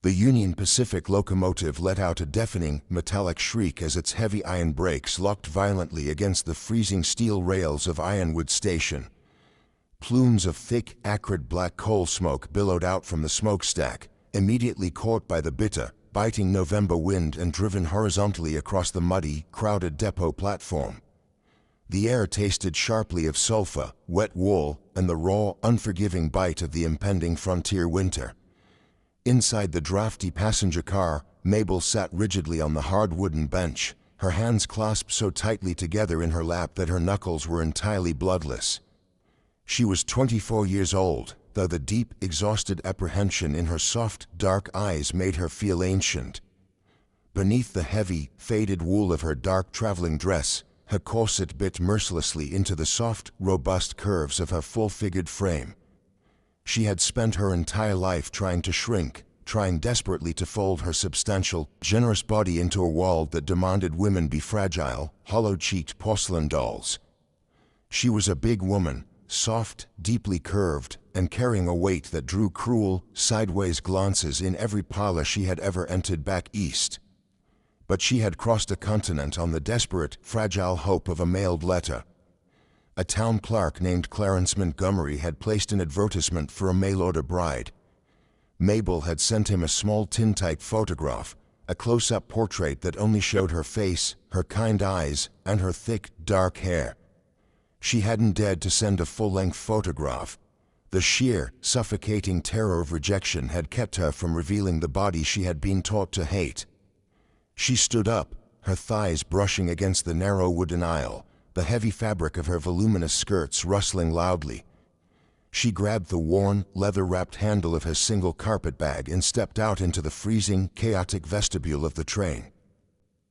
The Union Pacific locomotive let out a deafening, metallic shriek as its heavy iron brakes locked violently against the freezing steel rails of Ironwood Station. Plumes of thick, acrid black coal smoke billowed out from the smokestack, immediately caught by the bitter, biting November wind and driven horizontally across the muddy, crowded depot platform. The air tasted sharply of sulfur, wet wool, and the raw, unforgiving bite of the impending frontier winter. Inside the drafty passenger car, Mabel sat rigidly on the hard wooden bench, her hands clasped so tightly together in her lap that her knuckles were entirely bloodless. She was 24 years old, though the deep, exhausted apprehension in her soft, dark eyes made her feel ancient. Beneath the heavy, faded wool of her dark traveling dress, her corset bit mercilessly into the soft, robust curves of her full-figured frame. She had spent her entire life trying to shrink, trying desperately to fold her substantial, generous body into a mold that demanded women be fragile, hollow-cheeked porcelain dolls. She was a big woman, soft, deeply curved, and carrying a weight that drew cruel, sideways glances in every parlor she had ever entered back east. But she had crossed a continent on the desperate, fragile hope of a mailed letter. A town clerk named Clarence Montgomery had placed an advertisement for a mail-order bride. Mabel had sent him a small tintype photograph, a close-up portrait that only showed her face, her kind eyes, and her thick, dark hair. She hadn't dared to send a full-length photograph. The sheer, suffocating terror of rejection had kept her from revealing the body she had been taught to hate. She stood up, her thighs brushing against the narrow wooden aisle, the heavy fabric of her voluminous skirts rustling loudly. She grabbed the worn, leather-wrapped handle of her single carpet bag and stepped out into the freezing, chaotic vestibule of the train.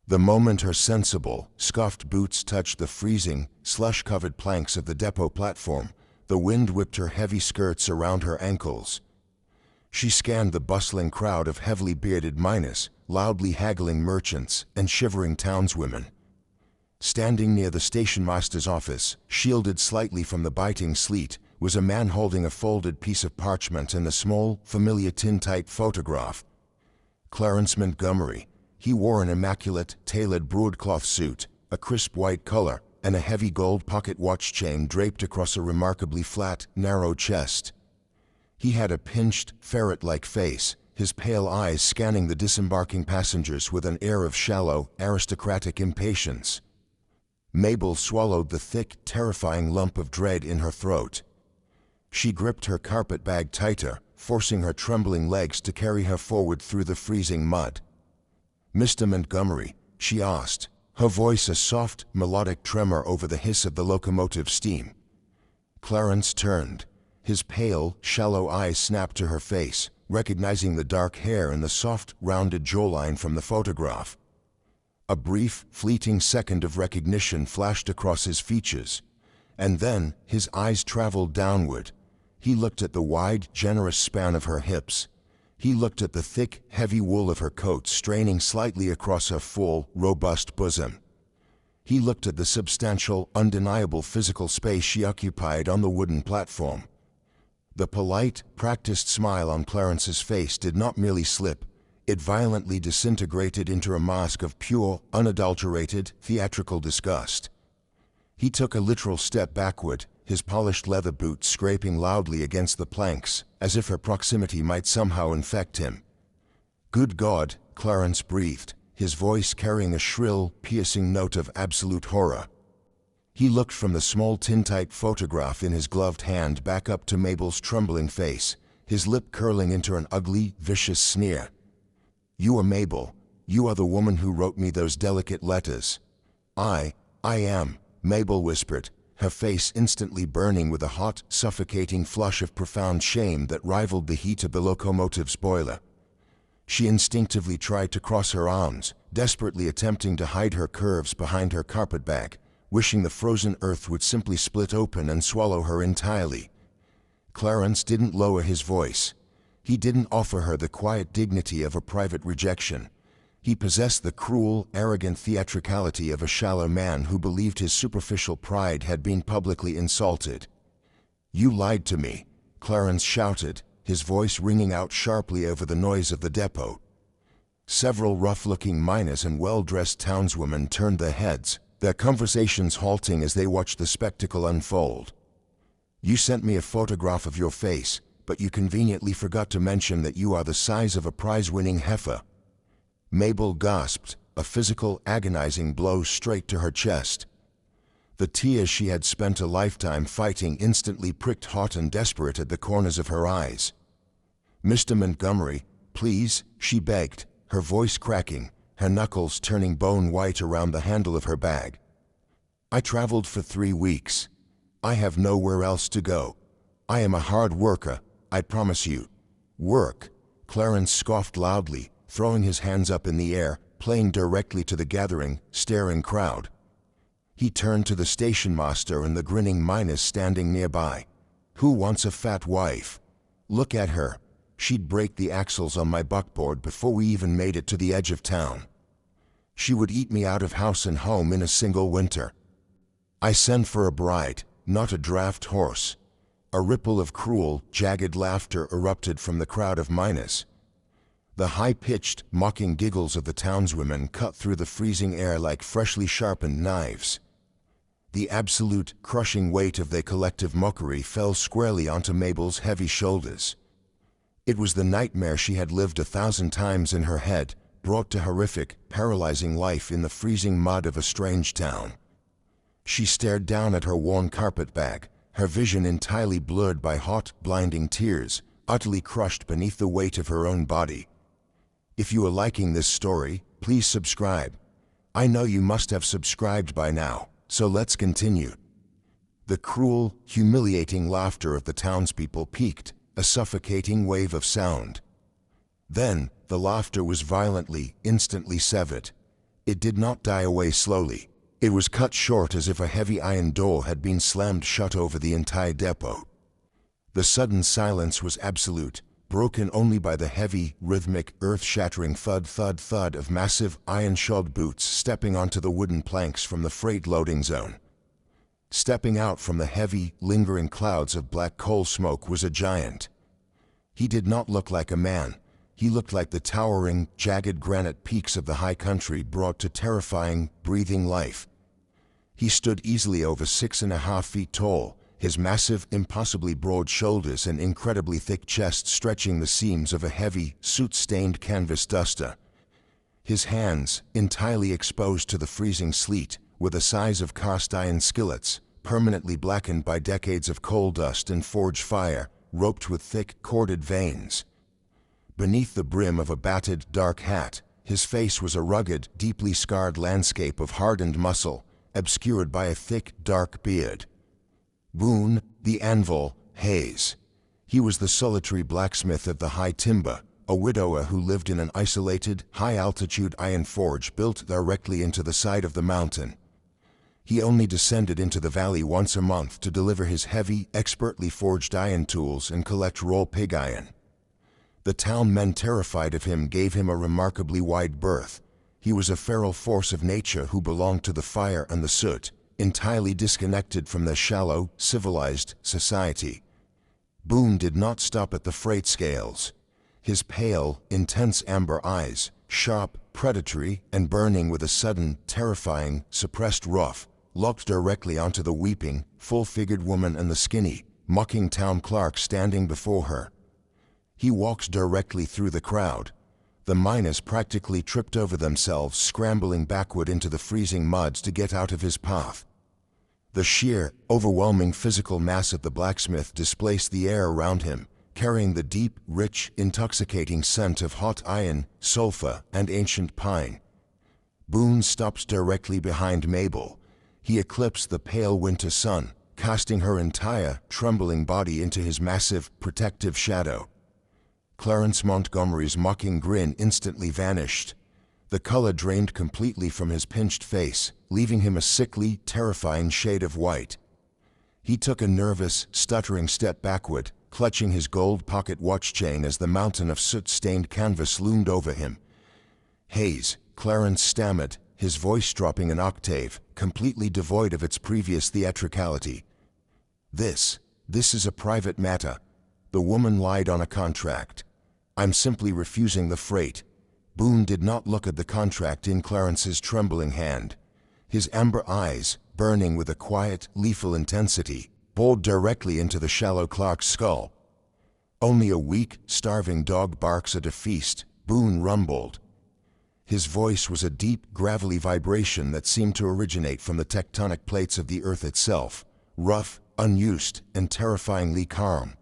The moment her sensible, scuffed boots touched the freezing, slush-covered planks of the depot platform, the wind whipped her heavy skirts around her ankles. She scanned the bustling crowd of heavily bearded miners, loudly haggling merchants, and shivering townswomen. Standing near the stationmaster's office, shielded slightly from the biting sleet, was a man holding a folded piece of parchment and a small, familiar tintype photograph. Clarence Montgomery. He wore an immaculate, tailored broadcloth suit, a crisp white collar, and a heavy gold pocket watch chain draped across a remarkably flat, narrow chest. He had a pinched, ferret-like face, his pale eyes scanning the disembarking passengers with an air of shallow, aristocratic impatience. Mabel swallowed the thick, terrifying lump of dread in her throat. She gripped her carpet bag tighter, forcing her trembling legs to carry her forward through the freezing mud. "Mr. Montgomery," she asked, her voice a soft, melodic tremor over the hiss of the locomotive steam. Clarence turned. His pale, shallow eyes snapped to her face, recognizing the dark hair and the soft, rounded jawline from the photograph. A brief, fleeting second of recognition flashed across his features, and then his eyes traveled downward. He looked at the wide, generous span of her hips. He looked at the thick, heavy wool of her coat straining slightly across her full, robust bosom. He looked at the substantial, undeniable physical space she occupied on the wooden platform. The polite, practiced smile on Clarence's face did not merely slip. It violently disintegrated into a mask of pure, unadulterated, theatrical disgust. He took a literal step backward, his polished leather boots scraping loudly against the planks, as if her proximity might somehow infect him. "Good God," Clarence breathed, his voice carrying a shrill, piercing note of absolute horror. He looked from the small tintype photograph in his gloved hand back up to Mabel's trembling face, his lip curling into an ugly, vicious sneer. "You are Mabel. You are the woman who wrote me those delicate letters." I am," Mabel whispered, her face instantly burning with a hot, suffocating flush of profound shame that rivaled the heat of the locomotive's boiler. She instinctively tried to cross her arms, desperately attempting to hide her curves behind her carpet bag, wishing the frozen earth would simply split open and swallow her entirely. Clarence didn't lower his voice. He didn't offer her the quiet dignity of a private rejection. He possessed the cruel, arrogant theatricality of a shallow man who believed his superficial pride had been publicly insulted. "You lied to me," Clarence shouted, his voice ringing out sharply over the noise of the depot. Several rough-looking miners and well-dressed townswomen turned their heads, their conversations halting as they watched the spectacle unfold. "You sent me a photograph of your face, but you conveniently forgot to mention that you are the size of a prize-winning heifer." Mabel gasped, a physical, agonizing blow straight to her chest. The tears she had spent a lifetime fighting instantly pricked hot and desperate at the corners of her eyes. "Mr. Montgomery, please," she begged, her voice cracking, her knuckles turning bone white around the handle of her bag. "I traveled for 3 weeks. I have nowhere else to go. I am a hard worker, I promise you." "Work?" Clarence scoffed loudly, throwing his hands up in the air, playing directly to the gathering, staring crowd. He turned to the station master and the grinning miners standing nearby. "Who wants a fat wife? Look at her. She'd break the axles on my buckboard before we even made it to the edge of town. She would eat me out of house and home in a single winter. I send for a bride, not a draft horse." A ripple of cruel, jagged laughter erupted from the crowd of miners. The high-pitched, mocking giggles of the townswomen cut through the freezing air like freshly sharpened knives. The absolute, crushing weight of their collective mockery fell squarely onto Mabel's heavy shoulders. It was the nightmare she had lived 1,000 times in her head, brought to horrific, paralyzing life in the freezing mud of a strange town. She stared down at her worn carpetbag, her vision entirely blurred by hot, blinding tears, utterly crushed beneath the weight of her own body. If you are liking this story, please subscribe. I know you must have subscribed by now, so let's continue. The cruel, humiliating laughter of the townspeople peaked, a suffocating wave of sound. Then, the laughter was violently, instantly severed. It did not die away slowly. It was cut short as if a heavy iron door had been slammed shut over the entire depot. The sudden silence was absolute, broken only by the heavy, rhythmic, earth-shattering thud-thud-thud of massive, iron-shod boots stepping onto the wooden planks from the freight loading zone. Stepping out from the heavy, lingering clouds of black coal smoke was a giant. He did not look like a man. He looked like the towering, jagged granite peaks of the high country brought to terrifying, breathing life. He stood easily over 6.5 feet tall, his massive, impossibly broad shoulders and incredibly thick chest stretching the seams of a heavy, soot-stained canvas duster. His hands, entirely exposed to the freezing sleet, were the size of cast-iron skillets, permanently blackened by decades of coal dust and forge fire, roped with thick, corded veins. Beneath the brim of a battered, dark hat, his face was a rugged, deeply scarred landscape of hardened muscle, obscured by a thick, dark beard. Boone, the anvil, Hayes. He was the solitary blacksmith of the high timber, a widower who lived in an isolated, high-altitude iron forge built directly into the side of the mountain. He only descended into the valley once a month to deliver his heavy, expertly forged iron tools and collect raw pig iron. The town men terrified of him gave him a remarkably wide berth. He was a feral force of nature who belonged to the fire and the soot, entirely disconnected from their shallow, civilized society. Boone did not stop at the freight scales. His pale, intense amber eyes, sharp, predatory, and burning with a sudden, terrifying, suppressed wrath, locked directly onto the weeping, full-figured woman and the skinny, mocking town clerk standing before her. He walked directly through the crowd. The miners practically tripped over themselves, scrambling backward into the freezing mud to get out of his path. The sheer, overwhelming physical mass of the blacksmith displaced the air around him, carrying the deep, rich, intoxicating scent of hot iron, sulfur, and ancient pine. Boone stopped directly behind Mabel. He eclipsed the pale winter sun, casting her entire, trembling body into his massive, protective shadow. Clarence Montgomery's mocking grin instantly vanished. The color drained completely from his pinched face, leaving him a sickly, terrifying shade of white. He took a nervous, stuttering step backward, clutching his gold pocket watch chain as the mountain of soot-stained canvas loomed over him. "Hayes," Clarence stammered, his voice dropping an octave, completely devoid of its previous theatricality. This is a private matter. The woman lied on a contract. I'm simply refusing the freight. Boone did not look at the contract in Clarence's trembling hand. His amber eyes, burning with a quiet, lethal intensity, bored directly into the shallow clerk's skull. Only a weak, starving dog barks at a feast, Boone rumbled. His voice was a deep, gravelly vibration that seemed to originate from the tectonic plates of the earth itself, rough, unused, and terrifyingly calm.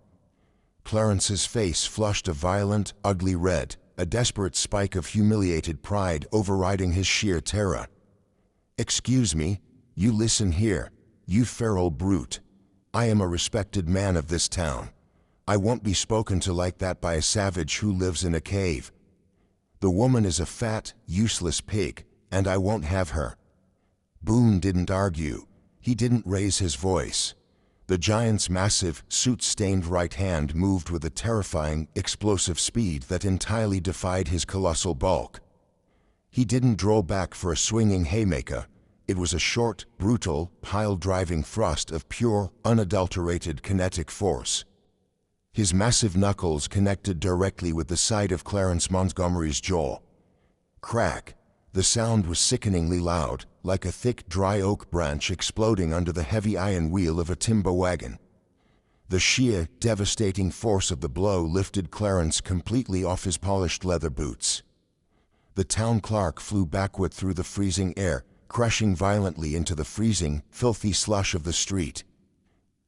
Clarence's face flushed a violent, ugly red, a desperate spike of humiliated pride overriding his sheer terror. "Excuse me, you listen here, you feral brute. I am a respected man of this town. I won't be spoken to like that by a savage who lives in a cave. The woman is a fat, useless pig, and I won't have her." Boone didn't argue. He didn't raise his voice. The giant's massive, soot-stained right hand moved with a terrifying, explosive speed that entirely defied his colossal bulk. He didn't draw back for a swinging haymaker. It was a short, brutal, pile-driving thrust of pure, unadulterated kinetic force. His massive knuckles connected directly with the side of Clarence Montgomery's jaw. Crack! The sound was sickeningly loud, like a thick, dry oak branch exploding under the heavy iron wheel of a timber wagon. The sheer, devastating force of the blow lifted Clarence completely off his polished leather boots. The town clerk flew backward through the freezing air, crashing violently into the freezing, filthy slush of the street.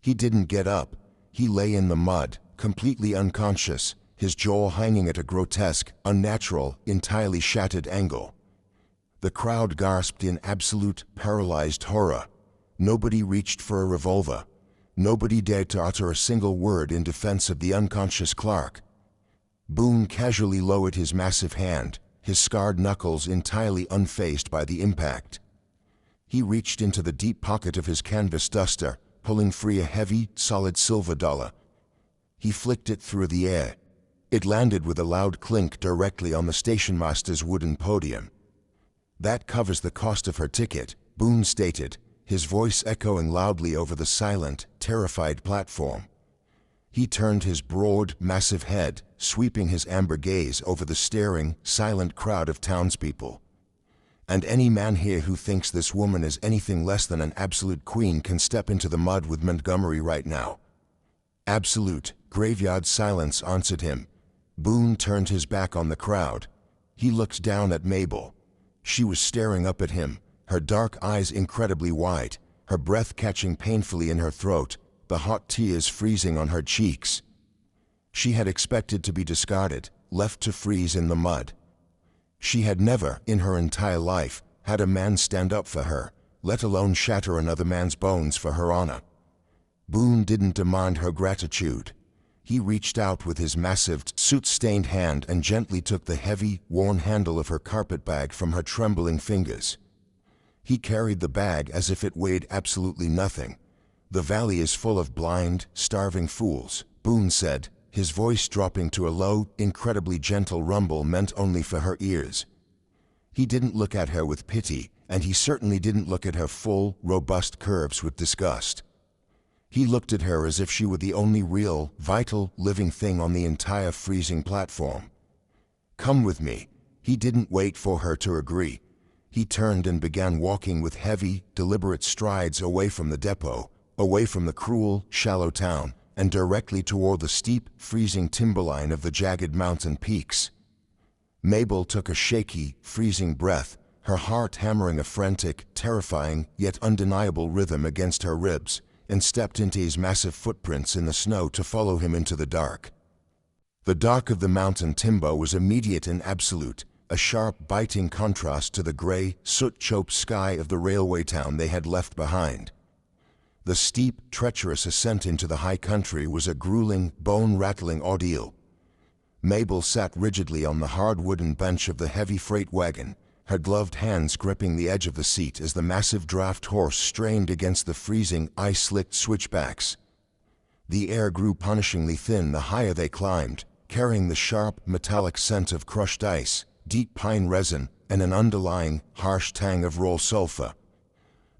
He didn't get up. He lay in the mud, completely unconscious, his jaw hanging at a grotesque, unnatural, entirely shattered angle. The crowd gasped in absolute, paralyzed horror. Nobody reached for a revolver. Nobody dared to utter a single word in defense of the unconscious clerk. Boone casually lowered his massive hand, his scarred knuckles entirely unfazed by the impact. He reached into the deep pocket of his canvas duster, pulling free a heavy, solid silver dollar. He flicked it through the air. It landed with a loud clink directly on the stationmaster's wooden podium. "That covers the cost of her ticket," Boone stated, his voice echoing loudly over the silent, terrified platform. He turned his broad, massive head, sweeping his amber gaze over the staring, silent crowd of townspeople. "And any man here who thinks this woman is anything less than an absolute queen can step into the mud with Montgomery right now." Absolute, graveyard silence answered him. Boone turned his back on the crowd. He looked down at Mabel. She was staring up at him, her dark eyes incredibly wide, her breath catching painfully in her throat, the hot tears freezing on her cheeks. She had expected to be discarded, left to freeze in the mud. She had never, in her entire life, had a man stand up for her, let alone shatter another man's bones for her honor. Boone didn't demand her gratitude. He reached out with his massive, soot-stained hand and gently took the heavy, worn handle of her carpet bag from her trembling fingers. He carried the bag as if it weighed absolutely nothing. "The valley is full of blind, starving fools," Boone said, his voice dropping to a low, incredibly gentle rumble meant only for her ears. He didn't look at her with pity, and he certainly didn't look at her full, robust curves with disgust. He looked at her as if she were the only real, vital, living thing on the entire freezing platform. "Come with me." He didn't wait for her to agree. He turned and began walking with heavy, deliberate strides away from the depot, away from the cruel, shallow town, and directly toward the steep, freezing timberline of the jagged mountain peaks. Mabel took a shaky, freezing breath, her heart hammering a frantic, terrifying, yet undeniable rhythm against her ribs, and stepped into his massive footprints in the snow to follow him into the dark. The dark of the mountain timber was immediate and absolute, a sharp, biting contrast to the gray, soot-choked sky of the railway town they had left behind. The steep, treacherous ascent into the high country was a grueling, bone-rattling ordeal. Mabel sat rigidly on the hard wooden bench of the heavy freight wagon, her gloved hands gripping the edge of the seat as the massive draft horse strained against the freezing, ice-slicked switchbacks. The air grew punishingly thin the higher they climbed, carrying the sharp, metallic scent of crushed ice, deep pine resin, and an underlying, harsh tang of raw sulfur.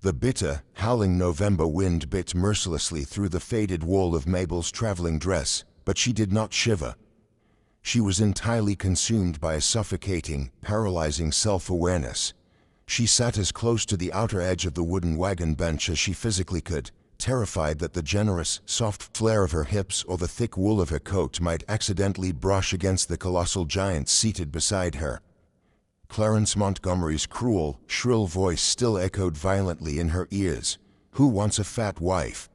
The bitter, howling November wind bit mercilessly through the faded wool of Mabel's traveling dress, but she did not shiver. She was entirely consumed by a suffocating, paralyzing self-awareness. She sat as close to the outer edge of the wooden wagon bench as she physically could, terrified that the generous, soft flare of her hips or the thick wool of her coat might accidentally brush against the colossal giant seated beside her. Clarence Montgomery's cruel, shrill voice still echoed violently in her ears. "Who wants a fat wife?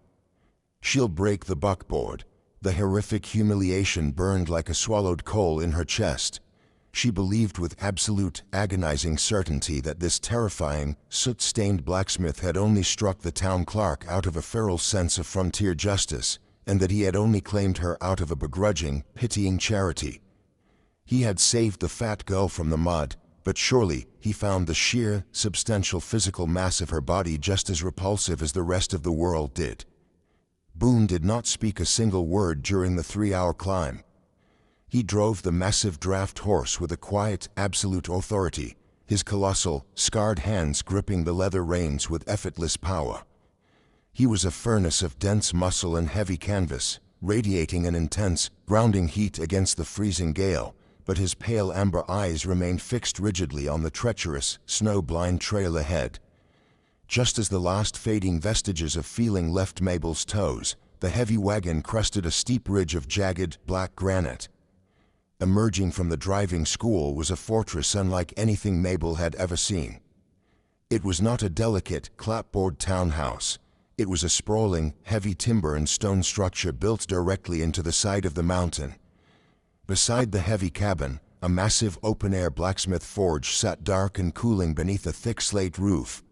She'll break the buckboard." The horrific humiliation burned like a swallowed coal in her chest. She believed with absolute, agonizing certainty that this terrifying, soot-stained blacksmith had only struck the town clerk out of a feral sense of frontier justice, and that he had only claimed her out of a begrudging, pitying charity. He had saved the fat girl from the mud, but surely he found the sheer, substantial physical mass of her body just as repulsive as the rest of the world did. Boone did not speak a single word during the 3-hour climb. He drove the massive draft horse with a quiet, absolute authority, his colossal, scarred hands gripping the leather reins with effortless power. He was a furnace of dense muscle and heavy canvas, radiating an intense, grounding heat against the freezing gale, but his pale amber eyes remained fixed rigidly on the treacherous, snow-blind trail ahead. Just as the last fading vestiges of feeling left Mabel's toes, the heavy wagon crested a steep ridge of jagged, black granite. Emerging from the driving school was a fortress unlike anything Mabel had ever seen. It was not a delicate, clapboard townhouse. It was a sprawling, heavy timber and stone structure built directly into the side of the mountain. Beside the heavy cabin, a massive open-air blacksmith forge sat dark and cooling beneath a thick slate roof.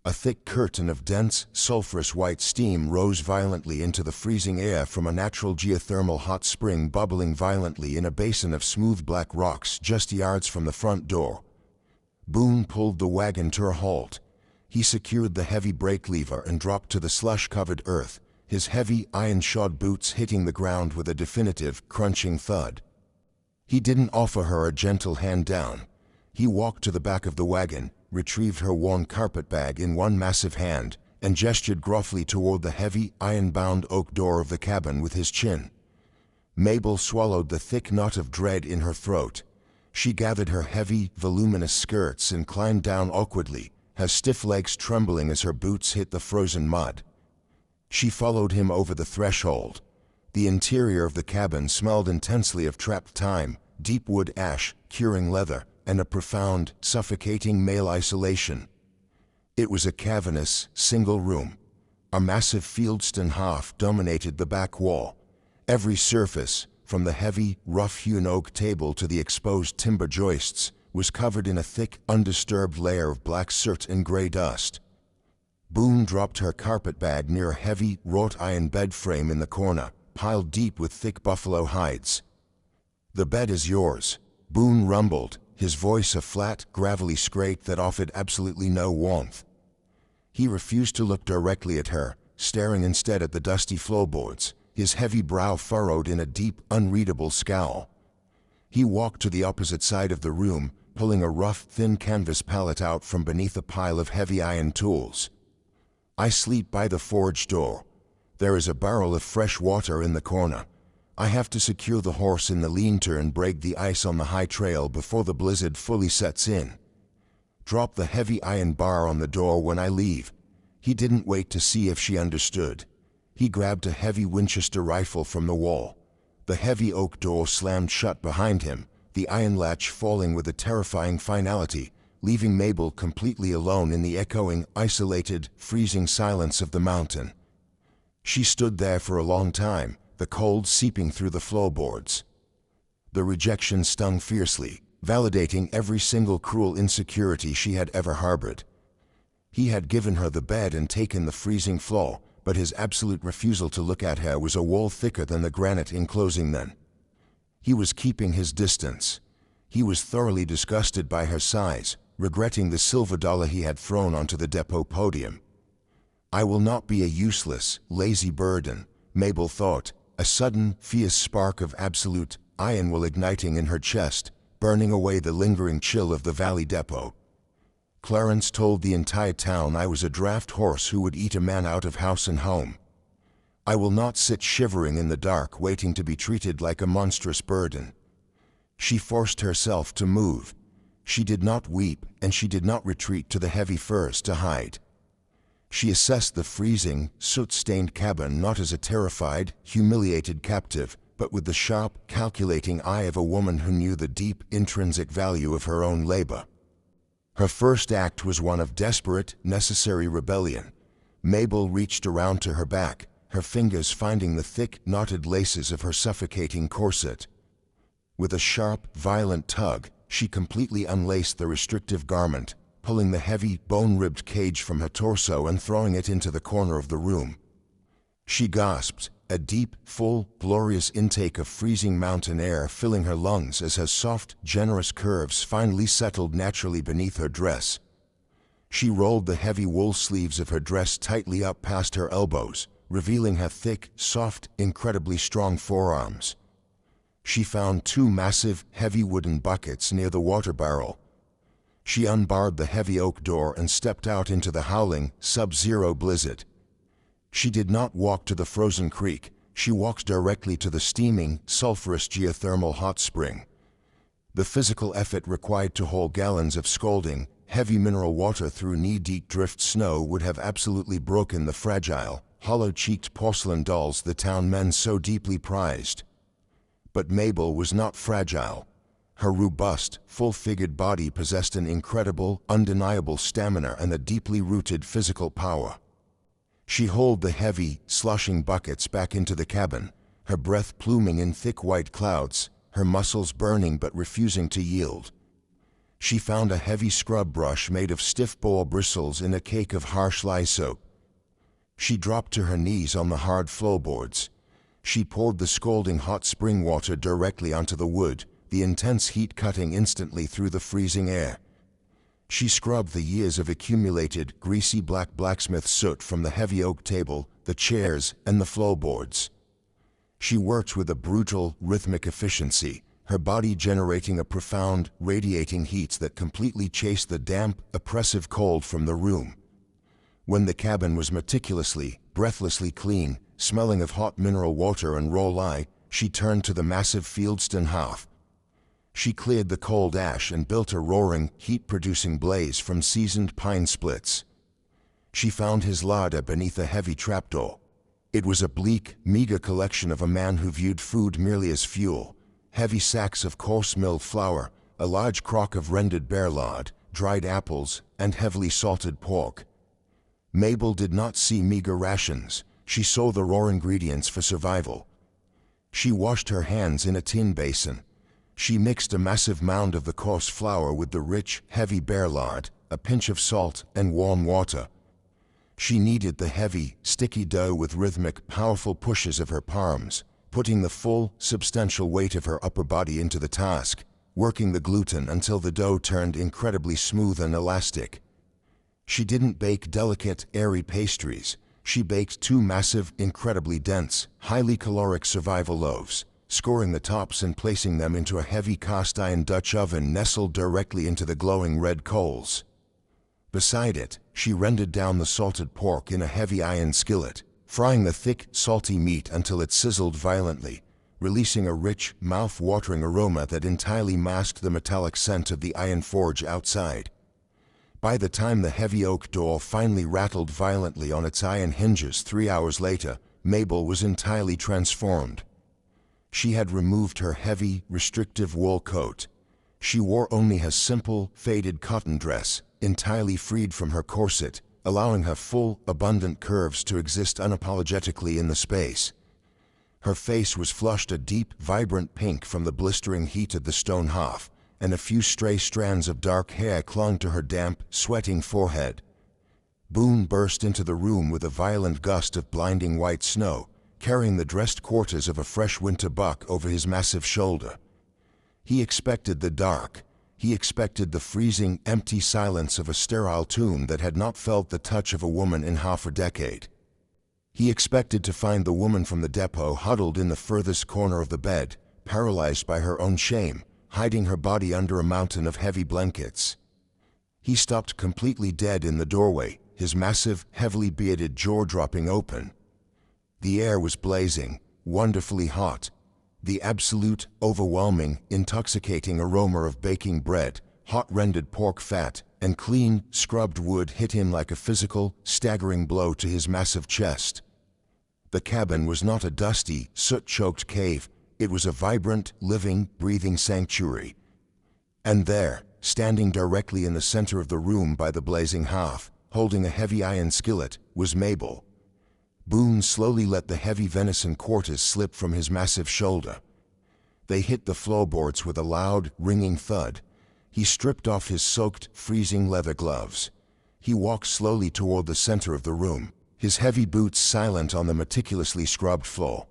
A thick curtain of dense, sulphurous white steam rose violently into the freezing air from a natural geothermal hot spring bubbling violently in a basin of smooth black rocks just yards from the front door. Boone pulled the wagon to a halt. He secured the heavy brake lever and dropped to the slush-covered earth, his heavy, iron-shod boots hitting the ground with a definitive, crunching thud. He didn't offer her a gentle hand down. He walked to the back of the wagon, retrieved her worn carpet bag in one massive hand, and gestured gruffly toward the heavy, iron-bound oak door of the cabin with his chin. Mabel swallowed the thick knot of dread in her throat. She gathered her heavy, voluminous skirts and climbed down awkwardly, her stiff legs trembling as her boots hit the frozen mud. She followed him over the threshold. The interior of the cabin smelled intensely of trapped time, deep wood ash, curing leather, and a profound, suffocating male isolation. It was a cavernous, single room. A massive fieldstone hearth dominated the back wall. Every surface, from the heavy, rough-hewn oak table to the exposed timber joists, was covered in a thick, undisturbed layer of black soot and gray dust. Boone dropped her carpet bag near a heavy, wrought-iron bed frame in the corner, piled deep with thick buffalo hides. "The bed is yours," Boone rumbled, his voice a flat, gravelly scrape that offered absolutely no warmth. He refused to look directly at her, staring instead at the dusty floorboards, his heavy brow furrowed in a deep, unreadable scowl. He walked to the opposite side of the room, pulling a rough, thin canvas pallet out from beneath a pile of heavy iron tools. "I sleep by the forge door. There is a barrel of fresh water in the corner. I have to secure the horse in the lean-to and break the ice on the high trail before the blizzard fully sets in. Drop the heavy iron bar on the door when I leave." He didn't wait to see if she understood. He grabbed a heavy Winchester rifle from the wall. The heavy oak door slammed shut behind him, the iron latch falling with a terrifying finality, leaving Mabel completely alone in the echoing, isolated, freezing silence of the mountain. She stood there for a long time, the cold seeping through the floorboards. The rejection stung fiercely, validating every single cruel insecurity she had ever harbored. He had given her the bed and taken the freezing floor, but his absolute refusal to look at her was a wall thicker than the granite enclosing them. He was keeping his distance. He was thoroughly disgusted by her size, regretting the silver dollar he had thrown onto the depot podium. "I will not be a useless, lazy burden," Mabel thought, a sudden, fierce spark of absolute iron will igniting in her chest, burning away the lingering chill of the Valley Depot. "Clarence told the entire town I was a draft horse who would eat a man out of house and home. I will not sit shivering in the dark waiting to be treated like a monstrous burden. She forced herself to move. She did not weep, and she did not retreat to the heavy furs to hide. She assessed the freezing, soot-stained cabin not as a terrified, humiliated captive, but with the sharp, calculating eye of a woman who knew the deep, intrinsic value of her own labor. Her first act was one of desperate, necessary rebellion. Mabel reached around to her back, her fingers finding the thick, knotted laces of her suffocating corset. With a sharp, violent tug, she completely unlaced the restrictive garment, pulling the heavy, bone-ribbed cage from her torso and throwing it into the corner of the room. She gasped, a deep, full, glorious intake of freezing mountain air filling her lungs as her soft, generous curves finally settled naturally beneath her dress. She rolled the heavy wool sleeves of her dress tightly up past her elbows, revealing her thick, soft, incredibly strong forearms. She found two massive, heavy wooden buckets near the water barrel. She unbarred the heavy oak door and stepped out into the howling, sub-zero blizzard. She did not walk to the frozen creek, she walked directly to the steaming, sulfurous geothermal hot spring. The physical effort required to haul gallons of scalding, heavy mineral water through knee-deep drift snow would have absolutely broken the fragile, hollow-cheeked porcelain dolls the town men so deeply prized. But Mabel was not fragile. Her robust, full-figured body possessed an incredible, undeniable stamina and a deeply rooted physical power. She hauled the heavy, sloshing buckets back into the cabin, her breath pluming in thick white clouds, her muscles burning but refusing to yield. She found a heavy scrub brush made of stiff boar bristles in a cake of harsh lye soap. She dropped to her knees on the hard floorboards. She poured the scalding hot spring water directly onto the wood, the intense heat cutting instantly through the freezing air. She scrubbed the years of accumulated, greasy black blacksmith soot from the heavy oak table, the chairs, and the floorboards. She worked with a brutal, rhythmic efficiency, her body generating a profound, radiating heat that completely chased the damp, oppressive cold from the room. When the cabin was meticulously, breathlessly clean, smelling of hot mineral water and raw lye, she turned to the massive Fieldston hearth. She cleared the cold ash and built a roaring, heat-producing blaze from seasoned pine splits. She found his larder beneath a heavy trapdoor. It was a bleak, meager collection of a man who viewed food merely as fuel. Heavy sacks of coarse milled flour, a large crock of rendered bear lard, dried apples, and heavily salted pork. Mabel did not see meager rations. She saw the raw ingredients for survival. She washed her hands in a tin basin. She mixed a massive mound of the coarse flour with the rich, heavy bear lard, a pinch of salt, and warm water. She kneaded the heavy, sticky dough with rhythmic, powerful pushes of her palms, putting the full, substantial weight of her upper body into the task, working the gluten until the dough turned incredibly smooth and elastic. She didn't bake delicate, airy pastries. She baked two massive, incredibly dense, highly caloric survival loaves, scoring the tops and placing them into a heavy cast-iron Dutch oven nestled directly into the glowing red coals. Beside it, she rendered down the salted pork in a heavy iron skillet, frying the thick, salty meat until it sizzled violently, releasing a rich, mouth-watering aroma that entirely masked the metallic scent of the iron forge outside. By the time the heavy oak door finally rattled violently on its iron hinges 3 hours later, Mabel was entirely transformed. She had removed her heavy, restrictive wool coat. She wore only her simple, faded cotton dress, entirely freed from her corset, allowing her full, abundant curves to exist unapologetically in the space. Her face was flushed a deep, vibrant pink from the blistering heat of the stone hearth, and a few stray strands of dark hair clung to her damp, sweating forehead. Boone burst into the room with a violent gust of blinding white snow, carrying the dressed quarters of a fresh winter buck over his massive shoulder. He expected the dark. He expected the freezing, empty silence of a sterile tomb that had not felt the touch of a woman in half a decade. He expected to find the woman from the depot huddled in the furthest corner of the bed, paralyzed by her own shame, hiding her body under a mountain of heavy blankets. He stopped completely dead in the doorway, his massive, heavily bearded jaw dropping open. The air was blazing, wonderfully hot. The absolute, overwhelming, intoxicating aroma of baking bread, hot rendered pork fat, and clean, scrubbed wood hit him like a physical, staggering blow to his massive chest. The cabin was not a dusty, soot-choked cave. It was a vibrant, living, breathing sanctuary. And there, standing directly in the center of the room by the blazing hearth, holding a heavy iron skillet, was Mabel. Boone slowly let the heavy venison quarters slip from his massive shoulder. They hit the floorboards with a loud, ringing thud. He stripped off his soaked, freezing leather gloves. He walked slowly toward the center of the room, his heavy boots silent on the meticulously scrubbed floor.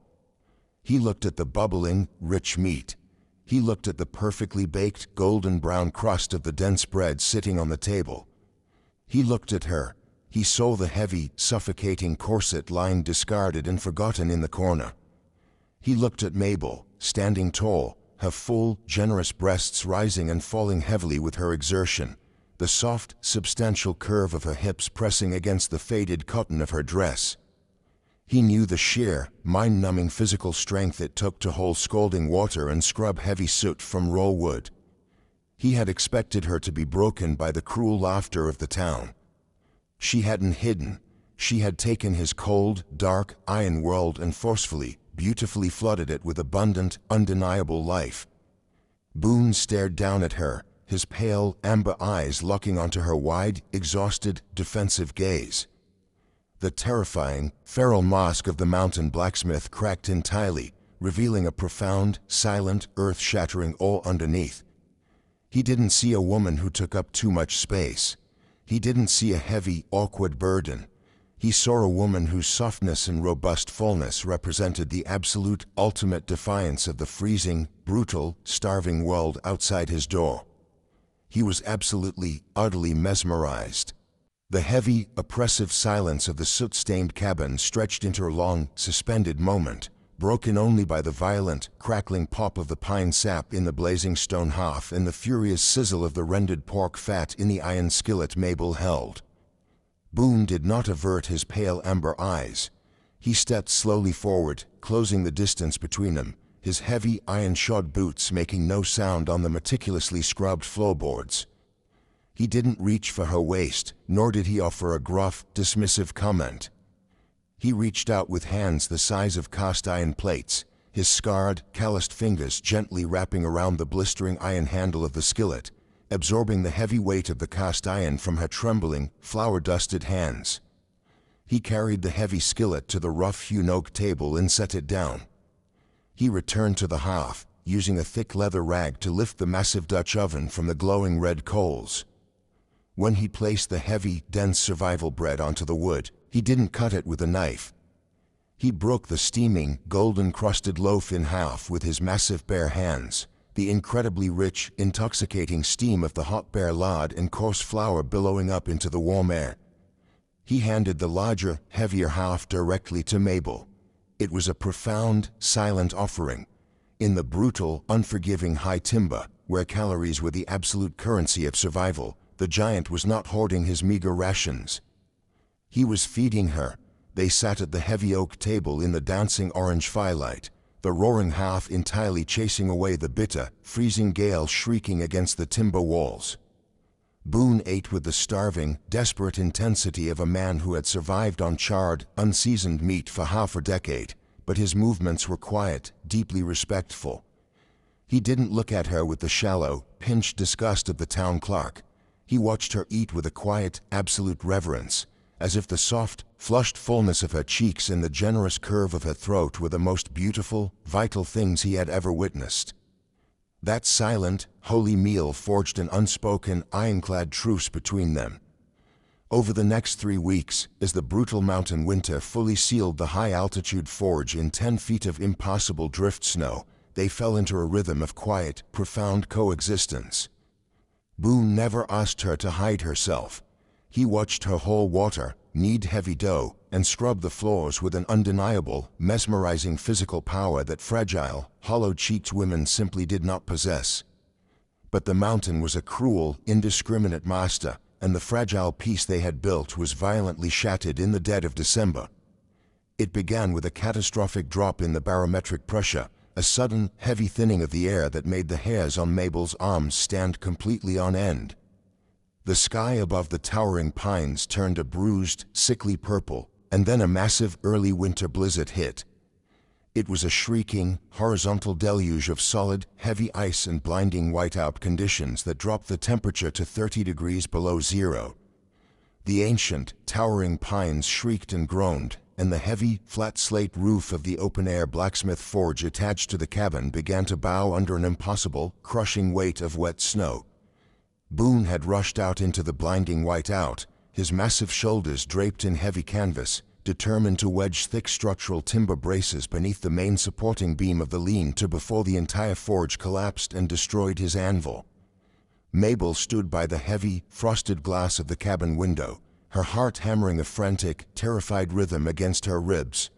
He looked at the bubbling, rich meat. He looked at the perfectly baked, golden brown crust of the dense bread sitting on the table. He looked at her. He saw the heavy, suffocating corset lying discarded and forgotten in the corner. He looked at Mabel, standing tall, her full, generous breasts rising and falling heavily with her exertion, the soft, substantial curve of her hips pressing against the faded cotton of her dress. He knew the sheer, mind-numbing physical strength it took to hold scalding water and scrub heavy soot from raw wood. He had expected her to be broken by the cruel laughter of the town. She hadn't hidden. She had taken his cold, dark, iron world and forcefully, beautifully flooded it with abundant, undeniable life. Boone stared down at her, his pale, amber eyes locking onto her wide, exhausted, defensive gaze. The terrifying, feral mask of the mountain blacksmith cracked entirely, revealing a profound, silent, earth-shattering awe underneath. He didn't see a woman who took up too much space. He didn't see a heavy, awkward burden. He saw a woman whose softness and robust fullness represented the absolute, ultimate defiance of the freezing, brutal, starving world outside his door. He was absolutely, utterly mesmerized. The heavy, oppressive silence of the soot-stained cabin stretched into a long, suspended moment, broken only by the violent, crackling pop of the pine sap in the blazing stone hearth and the furious sizzle of the rendered pork fat in the iron skillet Mabel held. Boone did not avert his pale amber eyes. He stepped slowly forward, closing the distance between them, his heavy iron-shod boots making no sound on the meticulously scrubbed floorboards. He didn't reach for her waist, nor did he offer a gruff, dismissive comment. He reached out with hands the size of cast-iron plates, his scarred, calloused fingers gently wrapping around the blistering iron handle of the skillet, absorbing the heavy weight of the cast iron from her trembling, flour-dusted hands. He carried the heavy skillet to the rough-hewn oak table and set it down. He returned to the hearth, using a thick leather rag to lift the massive Dutch oven from the glowing red coals. When he placed the heavy, dense survival bread onto the wood, he didn't cut it with a knife. He broke the steaming, golden-crusted loaf in half with his massive bare hands, the incredibly rich, intoxicating steam of the hot bare lard and coarse flour billowing up into the warm air. He handed the larger, heavier half directly to Mabel. It was a profound, silent offering. In the brutal, unforgiving high timber, where calories were the absolute currency of survival, the giant was not hoarding his meager rations. He was feeding her. They sat at the heavy oak table in the dancing orange firelight, the roaring hearth entirely chasing away the bitter, freezing gale shrieking against the timber walls. Boone ate with the starving, desperate intensity of a man who had survived on charred, unseasoned meat for half a decade, but his movements were quiet, deeply respectful. He didn't look at her with the shallow, pinched disgust of the town clerk. He watched her eat with a quiet, absolute reverence, as if the soft, flushed fullness of her cheeks and the generous curve of her throat were the most beautiful, vital things he had ever witnessed. That silent, holy meal forged an unspoken, ironclad truce between them. Over the next 3 weeks, as the brutal mountain winter fully sealed the high-altitude forge in 10 feet of impossible drift snow, they fell into a rhythm of quiet, profound coexistence. Boone never asked her to hide herself. He watched her haul water, knead heavy dough, and scrub the floors with an undeniable, mesmerizing physical power that fragile, hollow-cheeked women simply did not possess. But the mountain was a cruel, indiscriminate master, and the fragile peace they had built was violently shattered in the dead of December. It began with a catastrophic drop in the barometric pressure, a sudden, heavy thinning of the air that made the hairs on Mabel's arms stand completely on end. The sky above the towering pines turned a bruised, sickly purple, and then a massive early winter blizzard hit. It was a shrieking, horizontal deluge of solid, heavy ice and blinding whiteout conditions that dropped the temperature to 30 degrees below zero. The ancient, towering pines shrieked and groaned, and the heavy, flat slate roof of the open-air blacksmith forge attached to the cabin began to bow under an impossible, crushing weight of wet snow. Boone had rushed out into the blinding whiteout, his massive shoulders draped in heavy canvas, determined to wedge thick structural timber braces beneath the main supporting beam of the lean-to before the entire forge collapsed and destroyed his anvil. Mabel stood by the heavy, frosted glass of the cabin window, her heart hammering a frantic, terrified rhythm against her ribs.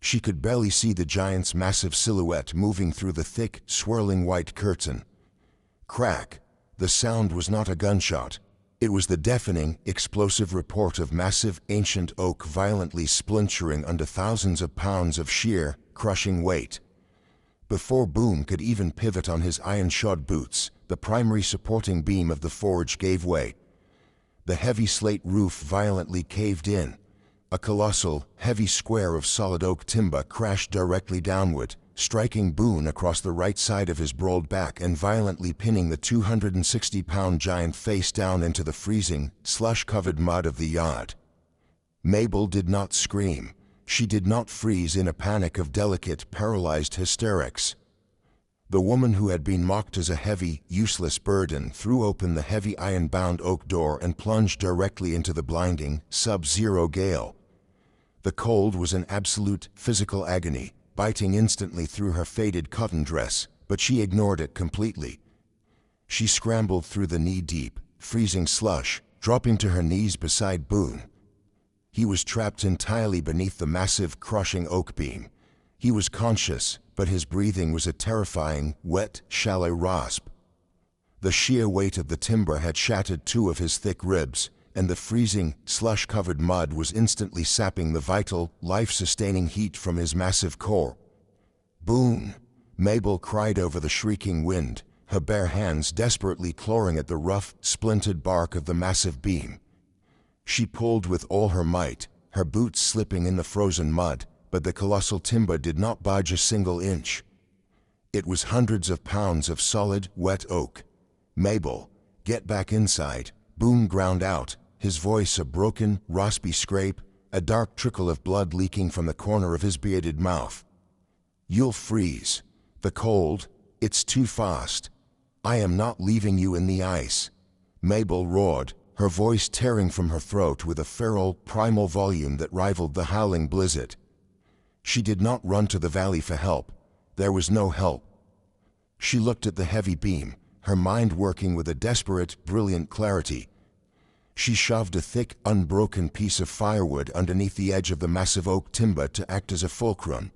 She could barely see the giant's massive silhouette moving through the thick, swirling white curtain. Crack! The sound was not a gunshot. It was the deafening, explosive report of massive, ancient oak violently splintering under thousands of pounds of sheer, crushing weight. Before Boone could even pivot on his iron-shod boots, the primary supporting beam of the forge gave way. The heavy slate roof violently caved in. A colossal, heavy square of solid oak timber crashed directly downward, striking Boone across the right side of his broad back and violently pinning the 260-pound giant face down into the freezing, slush-covered mud of the yard. Mabel did not scream. She did not freeze in a panic of delicate, paralyzed hysterics. The woman who had been mocked as a heavy, useless burden threw open the heavy iron-bound oak door and plunged directly into the blinding, sub-zero gale. The cold was an absolute, physical agony, biting instantly through her faded cotton dress, but she ignored it completely. She scrambled through the knee-deep, freezing slush, dropping to her knees beside Boone. He was trapped entirely beneath the massive, crushing oak beam. He was conscious, but his breathing was a terrifying, wet, shallow rasp. The sheer weight of the timber had shattered two of his thick ribs, and the freezing, slush-covered mud was instantly sapping the vital, life-sustaining heat from his massive core. "Boone!" Mabel cried over the shrieking wind, her bare hands desperately clawing at the rough, splintered bark of the massive beam. She pulled with all her might, her boots slipping in the frozen mud, but the colossal timber did not budge a single inch. It was hundreds of pounds of solid, wet oak. "Mabel, get back inside," Boone ground out, his voice a broken, raspy scrape, a dark trickle of blood leaking from the corner of his bearded mouth. "You'll freeze. The cold, it's too fast. I am not leaving you in the ice," Mabel roared, her voice tearing from her throat with a feral, primal volume that rivaled the howling blizzard. She did not run to the valley for help. There was no help. She looked at the heavy beam, her mind working with a desperate, brilliant clarity. She shoved a thick, unbroken piece of firewood underneath the edge of the massive oak timber to act as a fulcrum.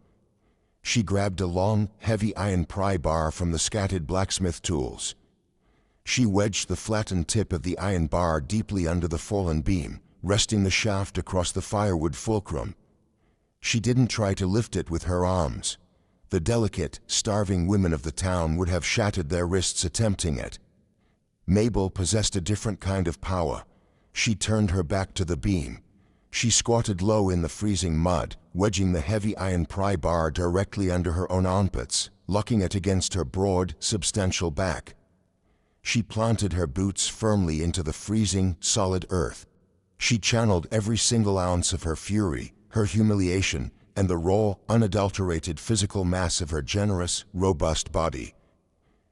She grabbed a long, heavy iron pry bar from the scattered blacksmith tools. She wedged the flattened tip of the iron bar deeply under the fallen beam, resting the shaft across the firewood fulcrum. She didn't try to lift it with her arms. The delicate, starving women of the town would have shattered their wrists attempting it. Mabel possessed a different kind of power. She turned her back to the beam. She squatted low in the freezing mud, wedging the heavy iron pry bar directly under her own armpits, locking it against her broad, substantial back. She planted her boots firmly into the freezing, solid earth. She channeled every single ounce of her fury, her humiliation, and the raw, unadulterated physical mass of her generous, robust body.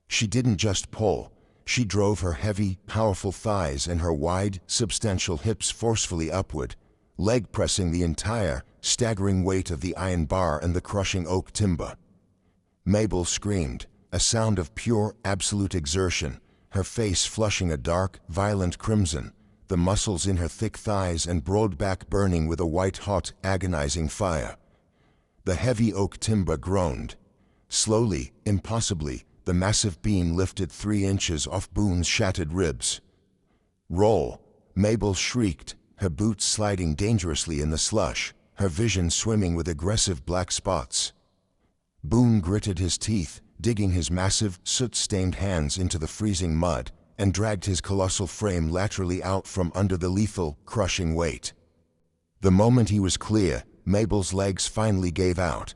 She didn't just pull. She drove her heavy, powerful thighs and her wide, substantial hips forcefully upward, leg-pressing the entire, staggering weight of the iron bar and the crushing oak timber. Mabel screamed, a sound of pure, absolute exertion, her face flushing a dark, violent crimson, the muscles in her thick thighs and broad back burning with a white-hot, agonizing fire. The heavy oak timber groaned. Slowly, impossibly, the massive beam lifted 3 inches off Boone's shattered ribs. "Roll!" Mabel shrieked, her boots sliding dangerously in the slush. her vision swimming with aggressive black spots. Boone gritted his teeth, digging his massive, soot-stained hands into the freezing mud, and dragged his colossal frame laterally out from under the lethal, crushing weight. The moment he was clear, Mabel's legs finally gave out.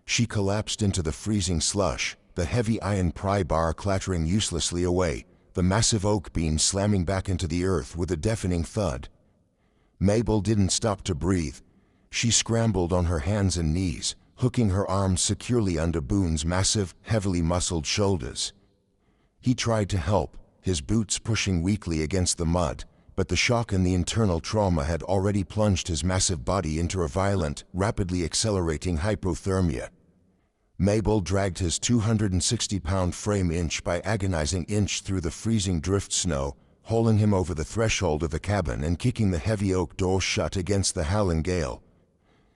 She collapsed into the freezing slush, the heavy iron pry bar clattering uselessly away, the massive oak beam slamming back into the earth with a deafening thud. Mabel didn't stop to breathe. She scrambled on her hands and knees, hooking her arms securely under Boone's massive, heavily muscled shoulders. He tried to help, his boots pushing weakly against the mud, but the shock and the internal trauma had already plunged his massive body into a violent, rapidly accelerating hypothermia. Mabel dragged his 260-pound frame inch by agonizing inch through the freezing drift snow, hauling him over the threshold of the cabin and kicking the heavy oak door shut against the howling gale.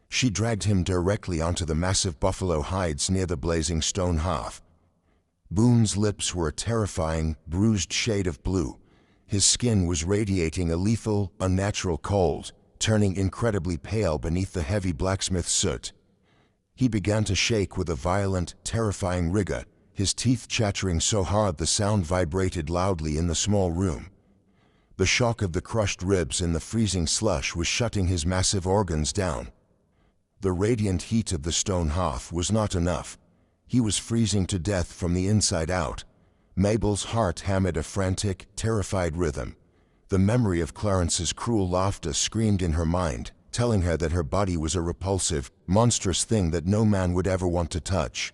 She dragged him directly onto the massive buffalo hides near the blazing stone hearth. Boone's lips were a terrifying, bruised shade of blue. His skin was radiating a lethal, unnatural cold, turning incredibly pale beneath the heavy blacksmith soot. He began to shake with a violent, terrifying rigor, his teeth chattering so hard the sound vibrated loudly in the small room. The shock of the crushed ribs in the freezing slush was shutting his massive organs down. The radiant heat of the stone hearth was not enough. He was freezing to death from the inside out. Mabel's heart hammered a frantic, terrified rhythm. The memory of Clarence's cruel laughter screamed in her mind, telling her that her body was a repulsive, monstrous thing that no man would ever want to touch.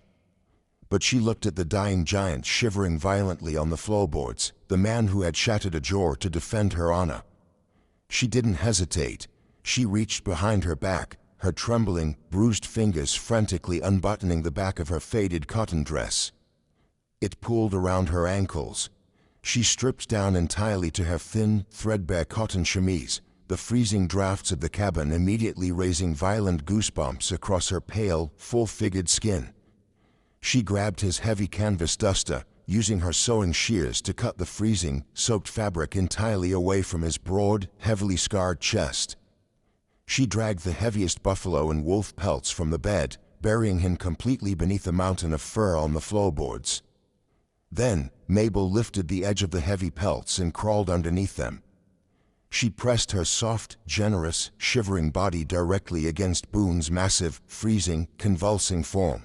But she looked at the dying giant shivering violently on the floorboards, the man who had shattered a jaw to defend her honor. She didn't hesitate. She reached behind her back, her trembling, bruised fingers frantically unbuttoning the back of her faded cotton dress. It pulled around her ankles. She stripped down entirely to her thin, threadbare cotton chemise, the freezing drafts of the cabin immediately raising violent goosebumps across her pale, full-figured skin. She grabbed his heavy canvas duster, using her sewing shears to cut the freezing, soaked fabric entirely away from his broad, heavily scarred chest. She dragged the heaviest buffalo and wolf pelts from the bed, burying him completely beneath a mountain of fur on the floorboards. Then, Mabel lifted the edge of the heavy pelts and crawled underneath them. She pressed her soft, generous, shivering body directly against Boone's massive, freezing, convulsing form.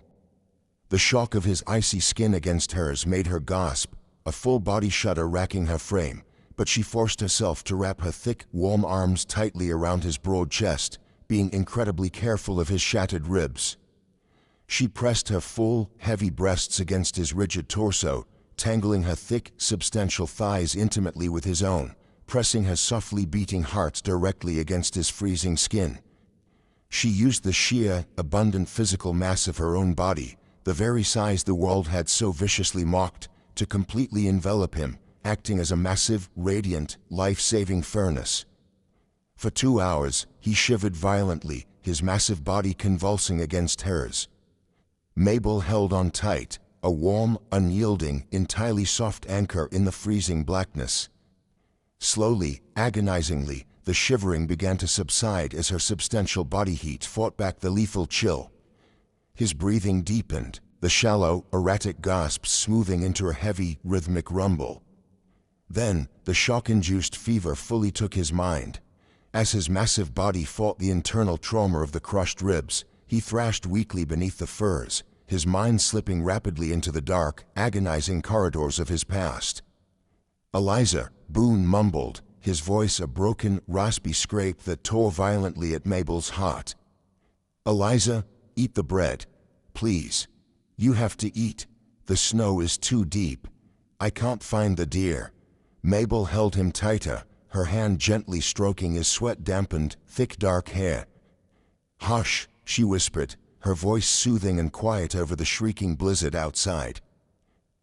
The shock of his icy skin against hers made her gasp, a full-body shudder racking her frame, but she forced herself to wrap her thick, warm arms tightly around his broad chest, being incredibly careful of his shattered ribs. She pressed her full, heavy breasts against his rigid torso, tangling her thick, substantial thighs intimately with his own, pressing her softly beating heart directly against his freezing skin. She used the sheer, abundant physical mass of her own body, the very size the world had so viciously mocked, to completely envelop him, acting as a massive, radiant, life-saving furnace. For 2 hours, he shivered violently, his massive body convulsing against hers. Mabel held on tight, a warm, unyielding, entirely soft anchor in the freezing blackness. Slowly, agonizingly, the shivering began to subside as her substantial body heat fought back the lethal chill. His breathing deepened, the shallow, erratic gasps smoothing into a heavy, rhythmic rumble. Then, the shock-induced fever fully took his mind. As his massive body fought the internal trauma of the crushed ribs, he thrashed weakly beneath the furs, his mind slipping rapidly into the dark, agonizing corridors of his past. "Eliza," Boone mumbled, his voice a broken, raspy scrape that tore violently at Mabel's heart. "Eliza, eat the bread. Please. You have to eat. The snow is too deep. I can't find the deer." Mabel held him tighter, her hand gently stroking his sweat-dampened, thick dark hair. "Hush," she whispered, her voice soothing and quiet over the shrieking blizzard outside.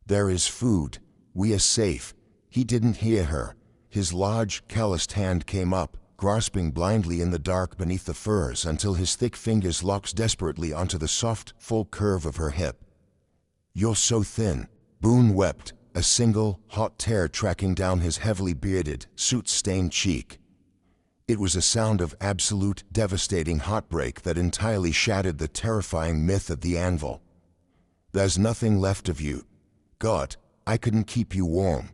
"There is food. We are safe." He didn't hear her. His large, calloused hand came up, grasping blindly in the dark beneath the furs until his thick fingers locked desperately onto the soft, full curve of her hip. "You're so thin," Boone wept, a single, hot tear tracking down his heavily bearded, soot-stained cheek. It was a sound of absolute, devastating heartbreak that entirely shattered the terrifying myth of the anvil. "There's nothing left of you. God, I couldn't keep you warm.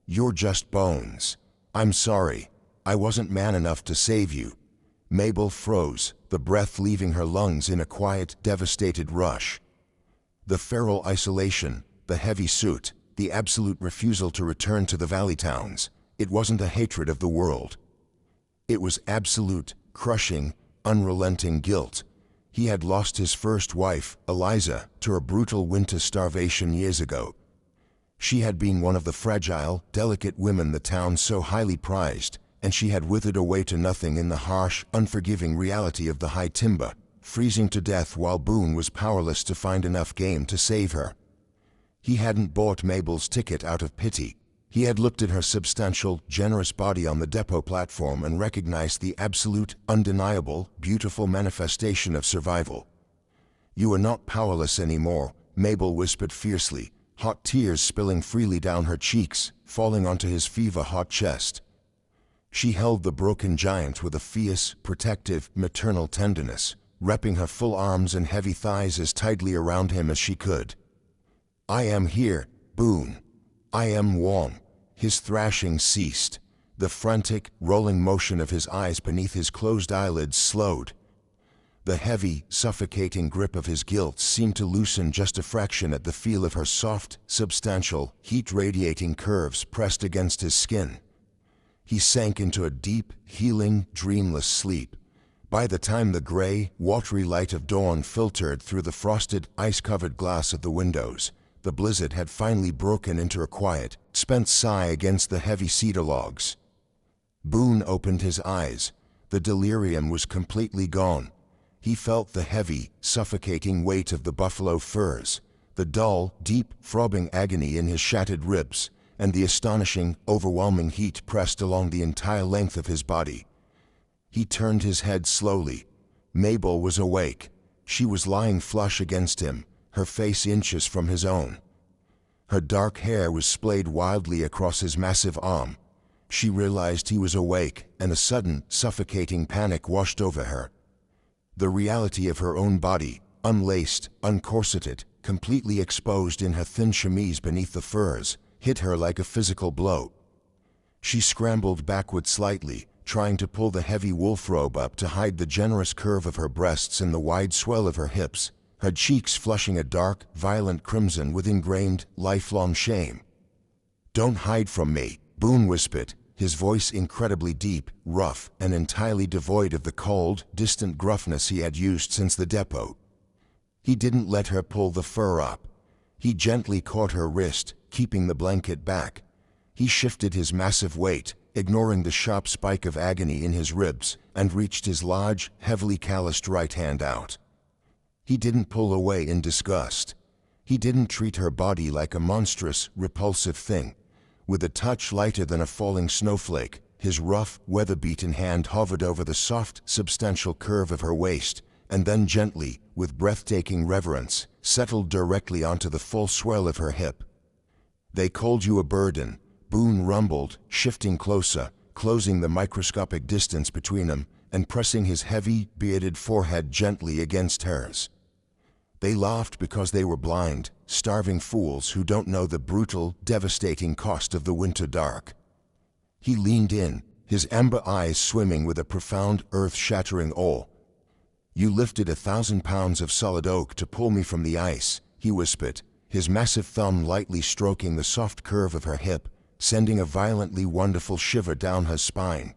You're just bones. I'm sorry. I wasn't man enough to save you." Mabel froze, the breath leaving her lungs in a quiet, devastated rush. The feral isolation, the heavy suit, the absolute refusal to return to the valley towns. It wasn't a hatred of the world. It was absolute, crushing, unrelenting guilt. He had lost his first wife, Eliza, to a brutal winter starvation years ago. She had been one of the fragile, delicate women the town so highly prized, and she had withered away to nothing in the harsh, unforgiving reality of the high timber, freezing to death while Boone was powerless to find enough game to save her. He hadn't bought Mabel's ticket out of pity. He had looked at her substantial, generous body on the depot platform and recognized the absolute, undeniable, beautiful manifestation of survival. "You are not powerless anymore," Mabel whispered fiercely, hot tears spilling freely down her cheeks, falling onto his fever-hot chest. She held the broken giant with a fierce, protective, maternal tenderness, wrapping her full arms and heavy thighs as tightly around him as she could. "I am here, Boone. I am warm." His thrashing ceased. The frantic, rolling motion of his eyes beneath his closed eyelids slowed. The heavy, suffocating grip of his guilt seemed to loosen just a fraction at the feel of her soft, substantial, heat-radiating curves pressed against his skin. He sank into a deep, healing, dreamless sleep. By the time the gray, watery light of dawn filtered through the frosted, ice-covered glass of the windows, the blizzard had finally broken into a quiet, spent sigh against the heavy cedar logs. Boone opened his eyes. The delirium was completely gone. He felt the heavy, suffocating weight of the buffalo furs, the dull, deep, throbbing agony in his shattered ribs, and the astonishing, overwhelming heat pressed along the entire length of his body. He turned his head slowly. Mabel was awake. She was lying flush against him, her face inches from his own. Her dark hair was splayed wildly across his massive arm. She realized he was awake, and a sudden, suffocating panic washed over her. The reality of her own body, unlaced, uncorseted, completely exposed in her thin chemise beneath the furs, hit her like a physical blow. She scrambled backward slightly, trying to pull the heavy wolf robe up to hide the generous curve of her breasts and the wide swell of her hips, her cheeks flushing a dark, violent crimson with ingrained, lifelong shame. "Don't hide from me," Boone whispered, his voice incredibly deep, rough, and entirely devoid of the cold, distant gruffness he had used since the depot. He didn't let her pull the fur up. He gently caught her wrist, keeping the blanket back. He shifted his massive weight, ignoring the sharp spike of agony in his ribs, and reached his large, heavily calloused right hand out. He didn't pull away in disgust. He didn't treat her body like a monstrous, repulsive thing. With a touch lighter than a falling snowflake, his rough, weather-beaten hand hovered over the soft, substantial curve of her waist, and then gently, with breathtaking reverence, settled directly onto the full swell of her hip. "They called you a burden," Boone rumbled, shifting closer, closing the microscopic distance between them, and pressing his heavy, bearded forehead gently against hers. "They laughed because they were blind, starving fools who don't know the brutal, devastating cost of the winter dark." He leaned in, his amber eyes swimming with a profound, earth-shattering awe. "You lifted 1,000 pounds of solid oak to pull me from the ice," he whispered, his massive thumb lightly stroking the soft curve of her hip, sending a violently wonderful shiver down her spine.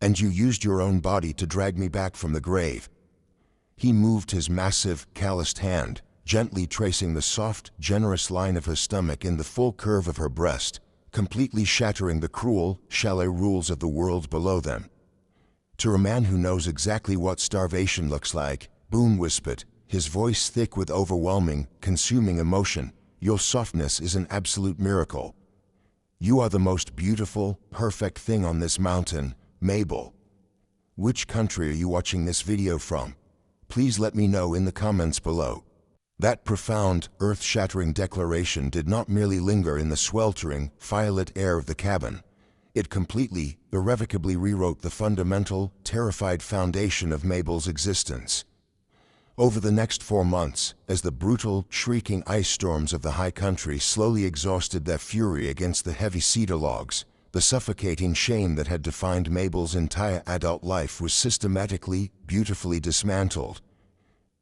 "And you used your own body to drag me back from the grave." He moved his massive, calloused hand, gently tracing the soft, generous line of her stomach in the full curve of her breast, completely shattering the cruel, shallow rules of the world below them. "To a man who knows exactly what starvation looks like," Boone whispered, his voice thick with overwhelming, consuming emotion, "your softness is an absolute miracle. You are the most beautiful, perfect thing on this mountain, Mabel." Which country are you watching this video from? Please let me know in the comments below. That profound, earth-shattering declaration did not merely linger in the sweltering, firelit air of the cabin. It completely, irrevocably rewrote the fundamental, terrified foundation of Mabel's existence. Over the next 4 months, as the brutal, shrieking ice storms of the high country slowly exhausted their fury against the heavy cedar logs, the suffocating shame that had defined Mabel's entire adult life was systematically, beautifully dismantled.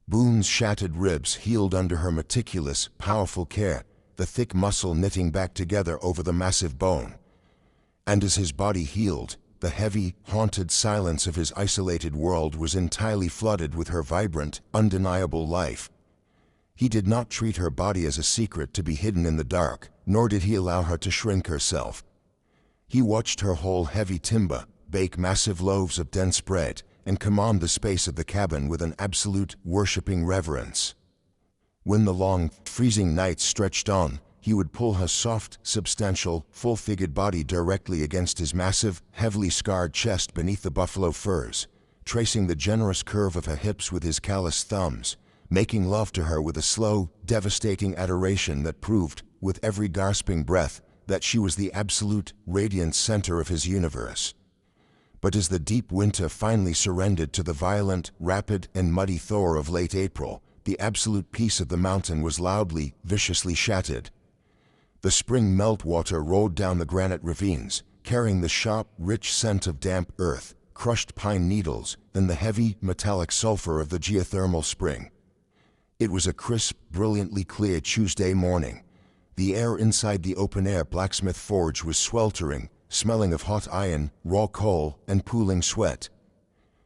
Boone's shattered ribs healed under her meticulous, powerful care, the thick muscle knitting back together over the massive bone. And as his body healed, the heavy, haunted silence of his isolated world was entirely flooded with her vibrant, undeniable life. He did not treat her body as a secret to be hidden in the dark, nor did he allow her to shrink herself. He watched her haul heavy timber, bake massive loaves of dense bread, and command the space of the cabin with an absolute, worshipping reverence. When the long, freezing nights stretched on, he would pull her soft, substantial, full-figured body directly against his massive, heavily scarred chest beneath the buffalo furs, tracing the generous curve of her hips with his callous thumbs, making love to her with a slow, devastating adoration that proved, with every gasping breath, that she was the absolute, radiant center of his universe. But as the deep winter finally surrendered to the violent, rapid, and muddy thaw of late April, the absolute peace of the mountain was loudly, viciously shattered. The spring meltwater rolled down the granite ravines, carrying the sharp, rich scent of damp earth, crushed pine needles, and the heavy, metallic sulfur of the geothermal spring. It was a crisp, brilliantly clear Tuesday morning. The air inside the open-air blacksmith forge was sweltering, smelling of hot iron, raw coal, and pooling sweat.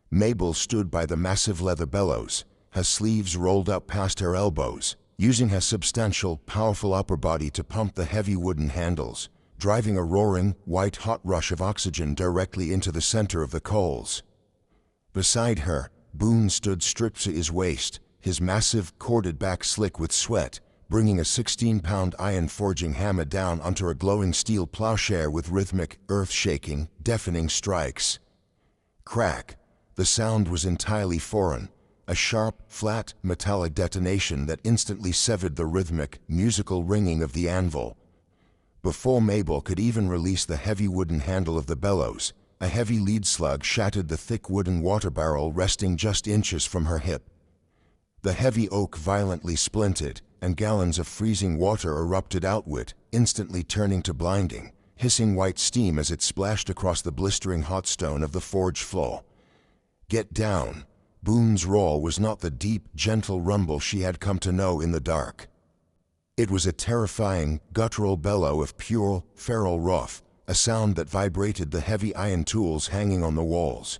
Mabel stood by the massive leather bellows, her sleeves rolled up past her elbows, using her substantial, powerful upper body to pump the heavy wooden handles, driving a roaring, white-hot rush of oxygen directly into the center of the coals. Beside her, Boone stood stripped to his waist, his massive, corded back slick with sweat, bringing a 16-pound iron forging hammer down onto a glowing steel plowshare with rhythmic, earth-shaking, deafening strikes. Crack! The sound was entirely foreign, a sharp, flat, metallic detonation that instantly severed the rhythmic, musical ringing of the anvil. Before Mabel could even release the heavy wooden handle of the bellows, a heavy lead slug shattered the thick wooden water barrel resting just inches from her hip. The heavy oak violently splintered, and gallons of freezing water erupted outward, instantly turning to blinding, hissing white steam as it splashed across the blistering hot stone of the forge floor. "Get down!" Boone's roar was not the deep, gentle rumble she had come to know in the dark. It was a terrifying, guttural bellow of pure, feral wrath, a sound that vibrated the heavy iron tools hanging on the walls.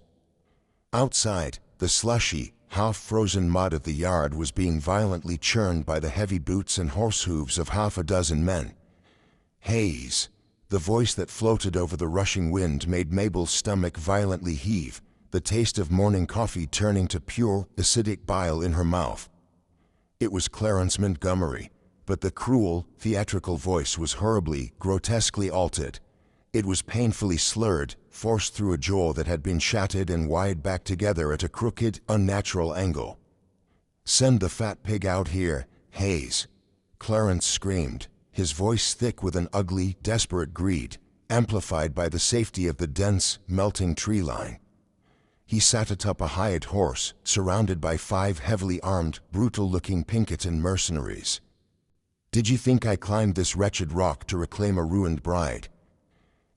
Outside, the slushy, half-frozen mud of the yard was being violently churned by the heavy boots and horse hooves of half a dozen men. Haze! The voice that floated over the rushing wind made Mabel's stomach violently heave, the taste of morning coffee turning to pure, acidic bile in her mouth. It was Clarence Montgomery, but the cruel, theatrical voice was horribly, grotesquely altered. It was painfully slurred, forced through a jaw that had been shattered and wired back together at a crooked, unnatural angle. "Send the fat pig out here, Hayes!" Clarence screamed, his voice thick with an ugly, desperate greed, amplified by the safety of the dense, melting tree line. He sat atop a hired horse, surrounded by 5 heavily armed, brutal-looking Pinkerton mercenaries. "Did you think I climbed this wretched rock to reclaim a ruined bride?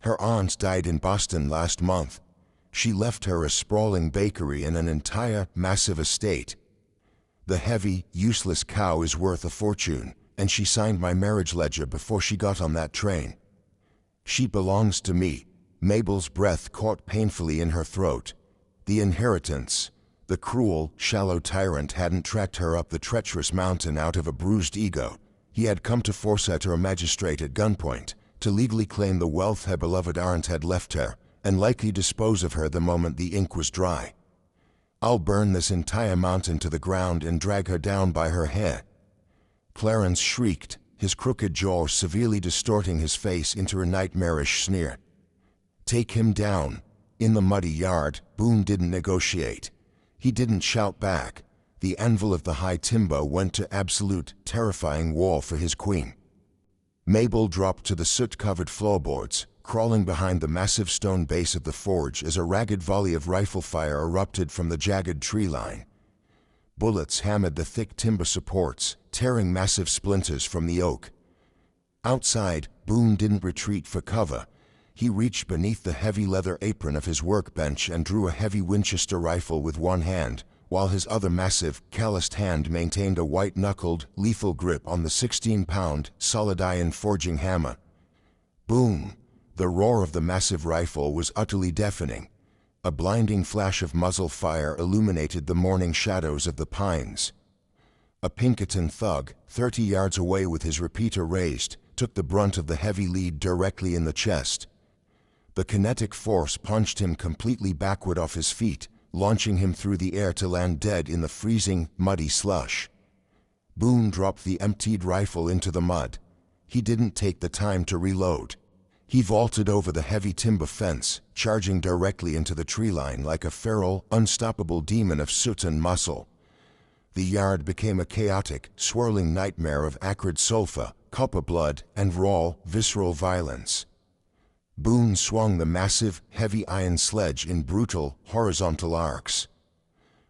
Her aunt died in Boston last month. She left her a sprawling bakery and an entire, massive estate. The heavy, useless cow is worth a fortune, and she signed my marriage ledger before she got on that train. She belongs to me." Mabel's breath caught painfully in her throat. The inheritance. The cruel, shallow tyrant hadn't tracked her up the treacherous mountain out of a bruised ego. He had come to force her to a magistrate at gunpoint, to legally claim the wealth her beloved aunt had left her, and likely dispose of her the moment the ink was dry. "I'll burn this entire mountain to the ground and drag her down by her hair." Clarence shrieked, his crooked jaw severely distorting his face into a nightmarish sneer. "Take him down." In the muddy yard, Boone didn't negotiate. He didn't shout back. The anvil of the high timber went to absolute, terrifying war for his queen. Mabel dropped to the soot-covered floorboards, crawling behind the massive stone base of the forge as a ragged volley of rifle fire erupted from the jagged tree line. Bullets hammered the thick timber supports, tearing massive splinters from the oak. Outside, Boone didn't retreat for cover. He reached beneath the heavy leather apron of his workbench and drew a heavy Winchester rifle with one hand, while his other massive, calloused hand maintained a white-knuckled, lethal grip on the 16-pound, solid iron forging hammer. Boom! The roar of the massive rifle was utterly deafening. A blinding flash of muzzle fire illuminated the morning shadows of the pines. A Pinkerton thug, 30 yards away with his repeater raised, took the brunt of the heavy lead directly in the chest. The kinetic force punched him completely backward off his feet, launching him through the air to land dead in the freezing, muddy slush. Boone dropped the emptied rifle into the mud. He didn't take the time to reload. He vaulted over the heavy timber fence, charging directly into the tree line like a feral, unstoppable demon of soot and muscle. The yard became a chaotic, swirling nightmare of acrid sulfur, copper blood, and raw, visceral violence. Boone swung the massive, heavy iron sledge in brutal, horizontal arcs.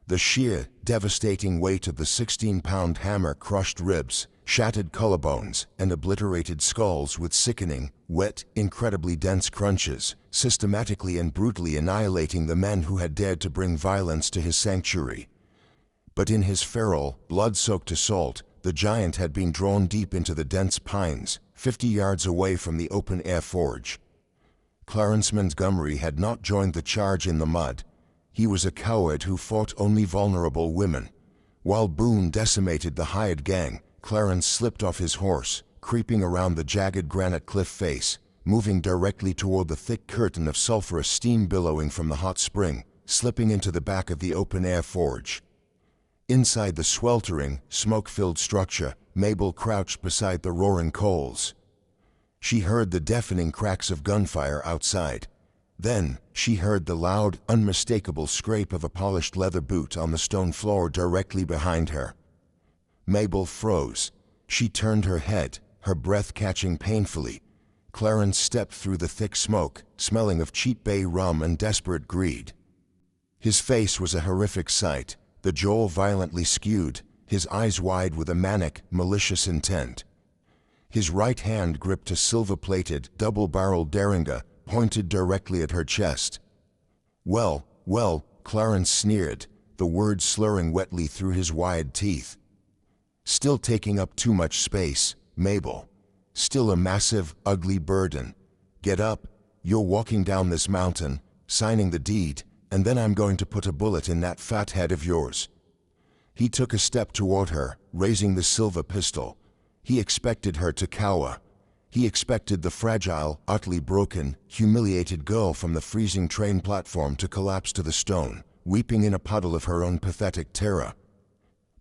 The sheer, devastating weight of the 16-pound hammer crushed ribs, shattered collarbones, and obliterated skulls with sickening, wet, incredibly dense crunches, systematically and brutally annihilating the men who had dared to bring violence to his sanctuary. But in his feral, blood-soaked assault, the giant had been drawn deep into the dense pines, 50 yards away from the open-air forge. Clarence Montgomery had not joined the charge in the mud. He was a coward who fought only vulnerable women. While Boone decimated the hired gang, Clarence slipped off his horse, creeping around the jagged granite cliff face, moving directly toward the thick curtain of sulphurous steam billowing from the hot spring, slipping into the back of the open-air forge. Inside the sweltering, smoke-filled structure, Mabel crouched beside the roaring coals. She heard the deafening cracks of gunfire outside. Then, she heard the loud, unmistakable scrape of a polished leather boot on the stone floor directly behind her. Mabel froze. She turned her head, her breath catching painfully. Clarence stepped through the thick smoke, smelling of cheap bay rum and desperate greed. His face was a horrific sight, the jaw violently skewed, his eyes wide with a manic, malicious intent. His right hand gripped a silver-plated, double-barreled derringer, pointed directly at her chest. "Well, well," Clarence sneered, the words slurring wetly through his wide teeth. "Still taking up too much space, Mabel. Still a massive, ugly burden. Get up, you're walking down this mountain, signing the deed, and then I'm going to put a bullet in that fat head of yours." He took a step toward her, raising the silver pistol. He expected her to cower. He expected the fragile, utterly broken, humiliated girl from the freezing train platform to collapse to the stone, weeping in a puddle of her own pathetic terror.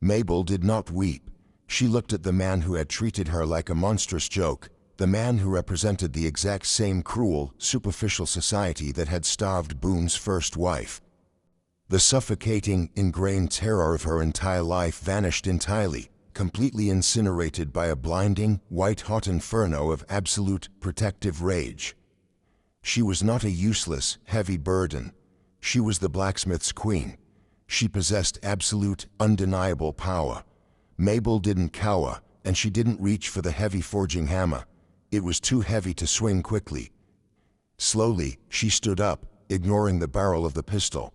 Mabel did not weep. She looked at the man who had treated her like a monstrous joke, the man who represented the exact same cruel, superficial society that had starved Boone's first wife. The suffocating, ingrained terror of her entire life vanished entirely, completely incinerated by a blinding, white-hot inferno of absolute, protective rage. She was not a useless, heavy burden. She was the blacksmith's queen. She possessed absolute, undeniable power. Mabel didn't cower, and she didn't reach for the heavy forging hammer. It was too heavy to swing quickly. Slowly, she stood up, ignoring the barrel of the pistol.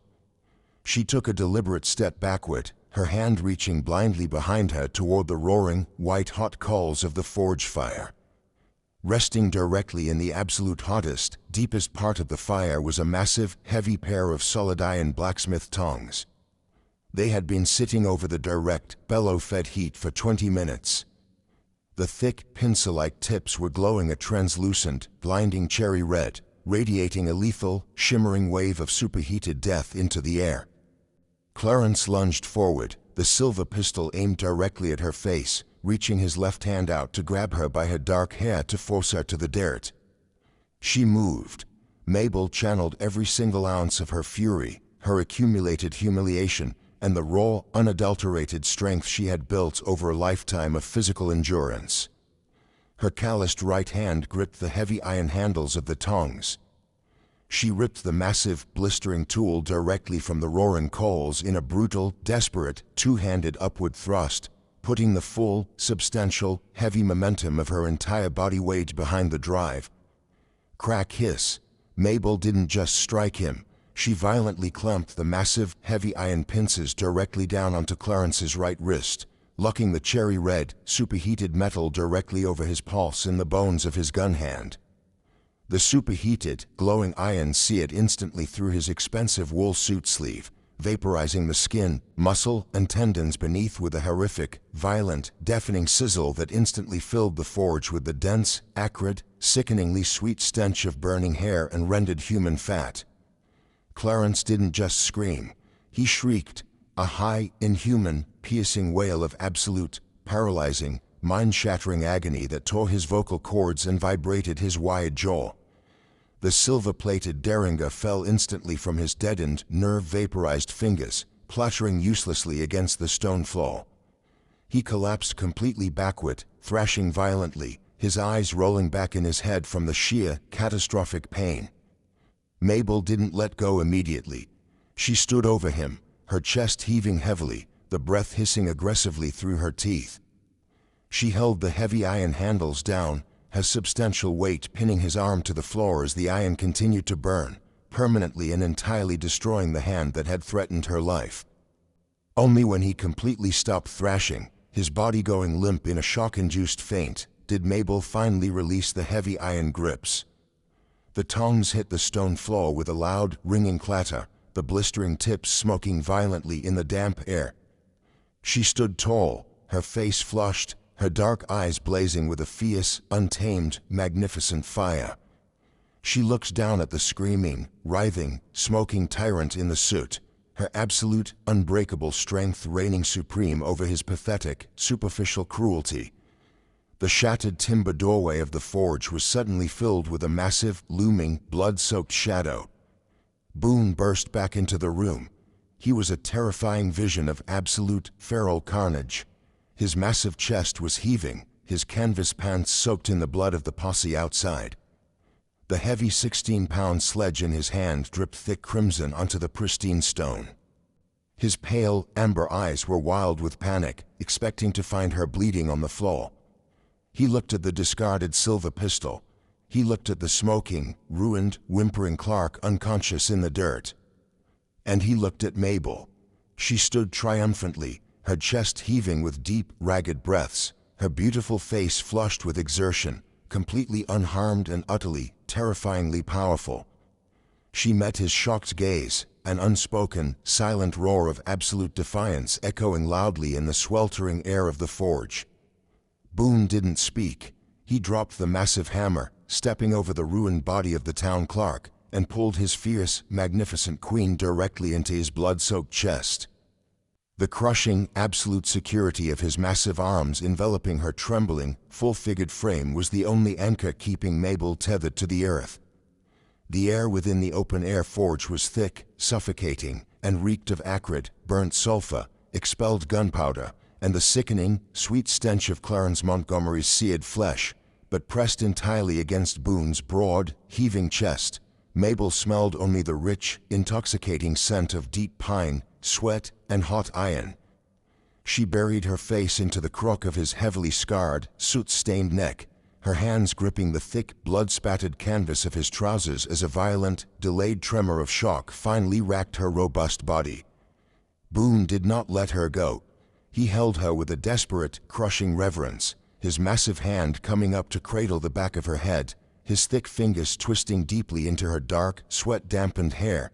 She took a deliberate step backward, her hand reaching blindly behind her toward the roaring, white-hot coals of the forge fire. Resting directly in the absolute hottest, deepest part of the fire was a massive, heavy pair of solid iron blacksmith tongs. They had been sitting over the direct, bellow-fed heat for 20 minutes. The thick, pencil-like tips were glowing a translucent, blinding cherry red, radiating a lethal, shimmering wave of superheated death into the air. Clarence lunged forward, the silver pistol aimed directly at her face, reaching his left hand out to grab her by her dark hair to force her to the dirt. She moved. Mabel channeled every single ounce of her fury, her accumulated humiliation, and the raw, unadulterated strength she had built over a lifetime of physical endurance. Her calloused right hand gripped the heavy iron handles of the tongs. She ripped the massive, blistering tool directly from the roaring coals in a brutal, desperate, two-handed upward thrust, putting the full, substantial, heavy momentum of her entire body weight behind the drive. Crack hiss. Mabel didn't just strike him. She violently clamped the massive, heavy iron pincers directly down onto Clarence's right wrist, locking the cherry-red, superheated metal directly over his pulse in the bones of his gun hand. The superheated, glowing iron seared instantly through his expensive wool suit sleeve, vaporizing the skin, muscle, and tendons beneath with a horrific, violent, deafening sizzle that instantly filled the forge with the dense, acrid, sickeningly sweet stench of burning hair and rendered human fat. Clarence didn't just scream. He shrieked, a high, inhuman, piercing wail of absolute, paralyzing, mind-shattering agony that tore his vocal cords and vibrated his wired jaw. The silver-plated derringer fell instantly from his deadened, nerve-vaporized fingers, clattering uselessly against the stone floor. He collapsed completely backward, thrashing violently, his eyes rolling back in his head from the sheer, catastrophic pain. Mabel didn't let go immediately. She stood over him, her chest heaving heavily, the breath hissing aggressively through her teeth. She held the heavy iron handles down, her substantial weight pinning his arm to the floor as the iron continued to burn, permanently and entirely destroying the hand that had threatened her life. Only when he completely stopped thrashing, his body going limp in a shock-induced faint, did Mabel finally release the heavy iron grips. The tongs hit the stone floor with a loud, ringing clatter, the blistering tips smoking violently in the damp air. She stood tall, her face flushed, her dark eyes blazing with a fierce, untamed, magnificent fire. She looked down at the screaming, writhing, smoking tyrant in the suit, her absolute, unbreakable strength reigning supreme over his pathetic, superficial cruelty. The shattered timber doorway of the forge was suddenly filled with a massive, looming, blood-soaked shadow. Boone burst back into the room. He was a terrifying vision of absolute, feral carnage. His massive chest was heaving, his canvas pants soaked in the blood of the posse outside. The heavy 16-pound sledge in his hand dripped thick crimson onto the pristine stone. His pale, amber eyes were wild with panic, expecting to find her bleeding on the floor. He looked at the discarded silver pistol. He looked at the smoking, ruined, whimpering Clark unconscious in the dirt. And he looked at Mabel. She stood triumphantly, her chest heaving with deep, ragged breaths, her beautiful face flushed with exertion, completely unharmed and utterly, terrifyingly powerful. She met his shocked gaze, an unspoken, silent roar of absolute defiance echoing loudly in the sweltering air of the forge. Boone didn't speak. He dropped the massive hammer, stepping over the ruined body of the town clerk, and pulled his fierce, magnificent queen directly into his blood-soaked chest. The crushing, absolute security of his massive arms enveloping her trembling, full-figured frame was the only anchor keeping Mabel tethered to the earth. The air within the open-air forge was thick, suffocating, and reeked of acrid, burnt sulfur, expelled gunpowder, and the sickening, sweet stench of Clarence Montgomery's seared flesh. But pressed entirely against Boone's broad, heaving chest, Mabel smelled only the rich, intoxicating scent of deep pine, sweat, and hot iron. She buried her face into the crook of his heavily scarred, soot-stained neck, her hands gripping the thick, blood-spattered canvas of his trousers as a violent, delayed tremor of shock finally racked her robust body. Boone did not let her go. He held her with a desperate, crushing reverence, his massive hand coming up to cradle the back of her head, his thick fingers twisting deeply into her dark, sweat-dampened hair.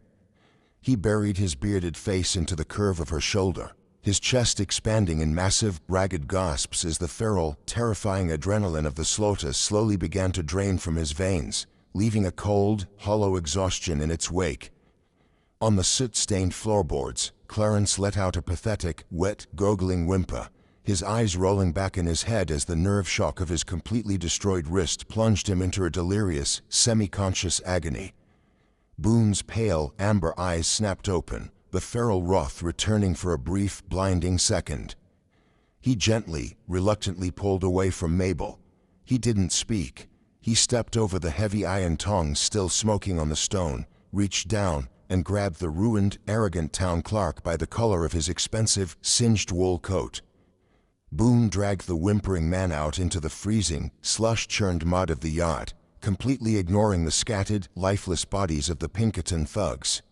He buried his bearded face into the curve of her shoulder, his chest expanding in massive, ragged gasps as the feral, terrifying adrenaline of the slaughter slowly began to drain from his veins, leaving a cold, hollow exhaustion in its wake. On the soot-stained floorboards, Clarence let out a pathetic, wet, gurgling whimper, his eyes rolling back in his head as the nerve shock of his completely destroyed wrist plunged him into a delirious, semi-conscious agony. Boone's pale, amber eyes snapped open, the feral wrath returning for a brief, blinding second. He gently, reluctantly pulled away from Mabel. He didn't speak. He stepped over the heavy iron tongs still smoking on the stone, reached down, and grabbed the ruined, arrogant town clerk by the collar of his expensive, singed wool coat. Boone dragged the whimpering man out into the freezing, slush-churned mud of the yard, completely ignoring the scattered, lifeless bodies of the Pinkerton thugs.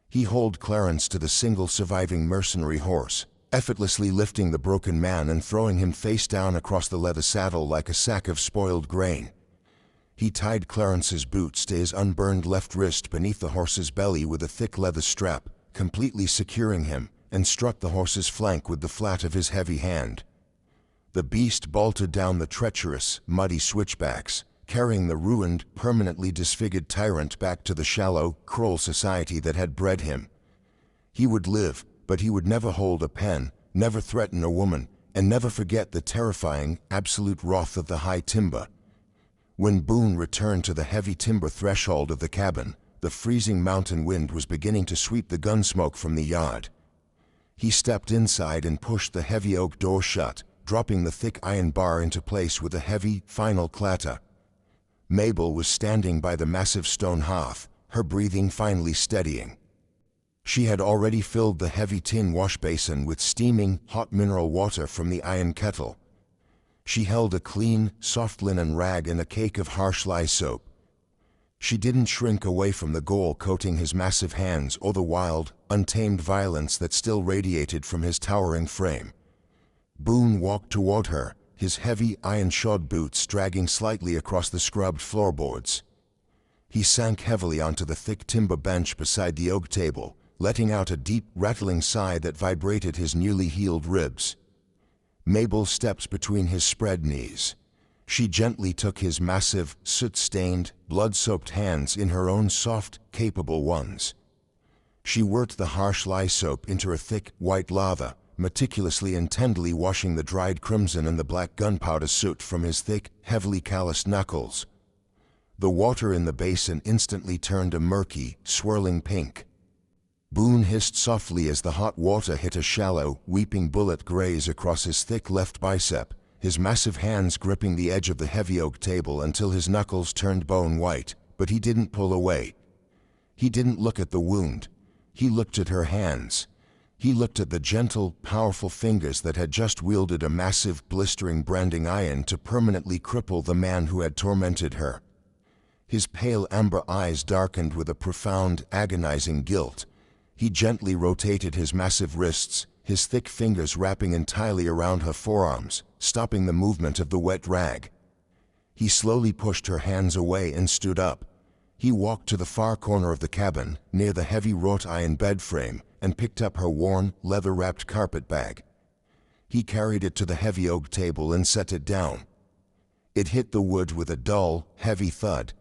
He hauled Clarence to the single surviving mercenary horse, effortlessly lifting the broken man and throwing him face down across the leather saddle like a sack of spoiled grain. He tied Clarence's boots to his unburned left wrist beneath the horse's belly with a thick leather strap, completely securing him, and struck the horse's flank with the flat of his heavy hand. The beast bolted down the treacherous, muddy switchbacks, carrying the ruined, permanently disfigured tyrant back to the shallow, cruel society that had bred him. He would live, but he would never hold a pen, never threaten a woman, and never forget the terrifying, absolute wrath of the high timber. When Boone returned to the heavy timber threshold of the cabin, the freezing mountain wind was beginning to sweep the gun smoke from the yard. He stepped inside and pushed the heavy oak door shut, dropping the thick iron bar into place with a heavy, final clatter. Mabel was standing by the massive stone hearth, her breathing finally steadying. She had already filled the heavy tin wash basin with steaming, hot mineral water from the iron kettle. She held a clean, soft linen rag and a cake of harsh lye soap. She didn't shrink away from the gall coating his massive hands or the wild, untamed violence that still radiated from his towering frame. Boone walked toward her, his heavy, iron-shod boots dragging slightly across the scrubbed floorboards. He sank heavily onto the thick timber bench beside the oak table, letting out a deep, rattling sigh that vibrated his newly healed ribs. Mabel stepped between his spread knees. She gently took his massive, soot-stained, blood-soaked hands in her own soft, capable ones. She worked the harsh lye soap into a thick, white lather, meticulously and tenderly washing the dried crimson and the black gunpowder soot from his thick, heavily calloused knuckles. The water in the basin instantly turned a murky, swirling pink. Boone hissed softly as the hot water hit a shallow, weeping bullet graze across his thick left bicep, his massive hands gripping the edge of the heavy oak table until his knuckles turned bone white, but he didn't pull away. He didn't look at the wound. He looked at her hands. He looked at the gentle, powerful fingers that had just wielded a massive, blistering branding iron to permanently cripple the man who had tormented her. His pale amber eyes darkened with a profound, agonizing guilt. He gently rotated his massive wrists, his thick fingers wrapping entirely around her forearms, stopping the movement of the wet rag. He slowly pushed her hands away and stood up. He walked to the far corner of the cabin, near the heavy wrought iron bed frame, and picked up her worn, leather-wrapped carpet bag. He carried it to the heavy oak table and set it down. It hit the wood with a dull, heavy thud.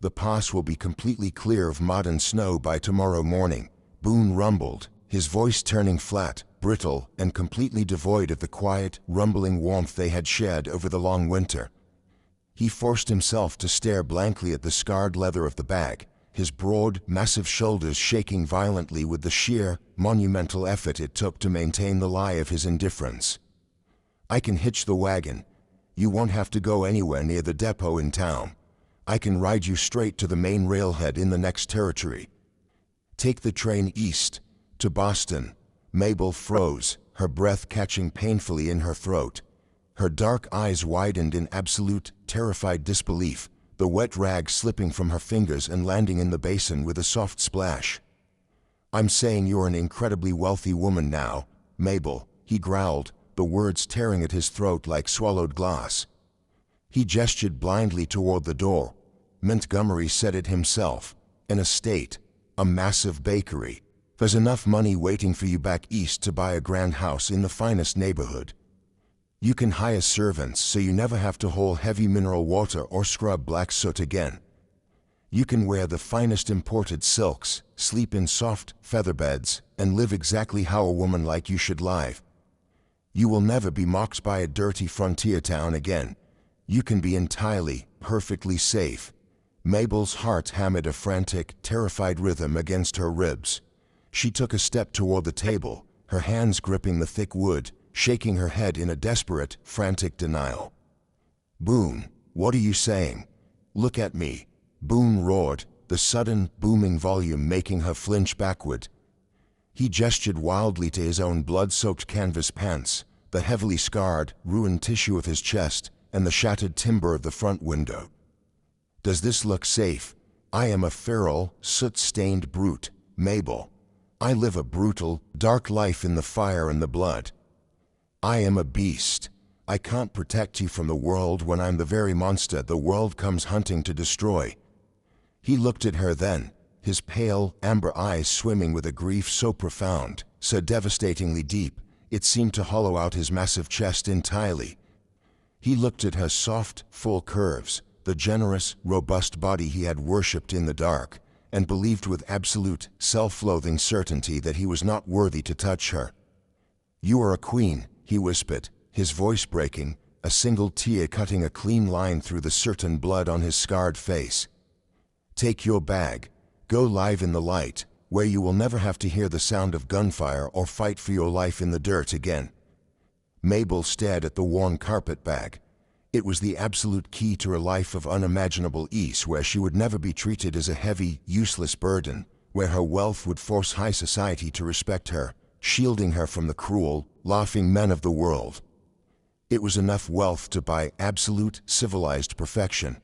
"The pass will be completely clear of mud and snow by tomorrow morning," Boone rumbled, his voice turning flat, brittle, and completely devoid of the quiet, rumbling warmth they had shared over the long winter. He forced himself to stare blankly at the scarred leather of the bag, his broad, massive shoulders shaking violently with the sheer, monumental effort it took to maintain the lie of his indifference. "I can hitch the wagon. You won't have to go anywhere near the depot in town. I can ride you straight to the main railhead in the next territory. Take the train east, to Boston." Mabel froze, her breath catching painfully in her throat. Her dark eyes widened in absolute, terrified disbelief, the wet rag slipping from her fingers and landing in the basin with a soft splash. "I'm saying you're an incredibly wealthy woman now, Mabel," he growled, the words tearing at his throat like swallowed glass. He gestured blindly toward the door. Montgomery said it himself. An estate. A massive bakery. There's enough money waiting for you back east to buy a grand house in the finest neighborhood. You can hire servants so you never have to haul heavy mineral water or scrub black soot again. You can wear the finest imported silks, sleep in soft feather beds, and live exactly how a woman like you should live. You will never be mocked by a dirty frontier town again. You can be entirely, perfectly safe. Mabel's heart hammered a frantic, terrified rhythm against her ribs. She took a step toward the table, her hands gripping the thick wood, shaking her head in a desperate, frantic denial. "Boone, what are you saying? Look at me, Boone roared, the sudden, booming volume making her flinch backward. He gestured wildly to his own blood-soaked canvas pants, the heavily scarred, ruined tissue of his chest, and the shattered timber of the front window. Does this look safe? I am a feral, soot-stained brute, Mabel. I live a brutal, dark life in the fire and the blood. I am a beast. I can't protect you from the world when I'm the very monster the world comes hunting to destroy. He looked at her then, his pale, amber eyes swimming with a grief so profound, so devastatingly deep, it seemed to hollow out his massive chest entirely. He looked at her soft, full curves, the generous, robust body he had worshipped in the dark, and believed with absolute, self-loathing certainty that he was not worthy to touch her. You are a queen, he whispered, his voice breaking, a single tear cutting a clean line through the certain blood on his scarred face. Take your bag, go live in the light, where you will never have to hear the sound of gunfire or fight for your life in the dirt again. Mabel stared at the worn carpet bag. It was the absolute key to a life of unimaginable ease where she would never be treated as a heavy, useless burden, where her wealth would force high society to respect her, shielding her from the cruel, laughing men of the world. It was enough wealth to buy absolute, civilized perfection.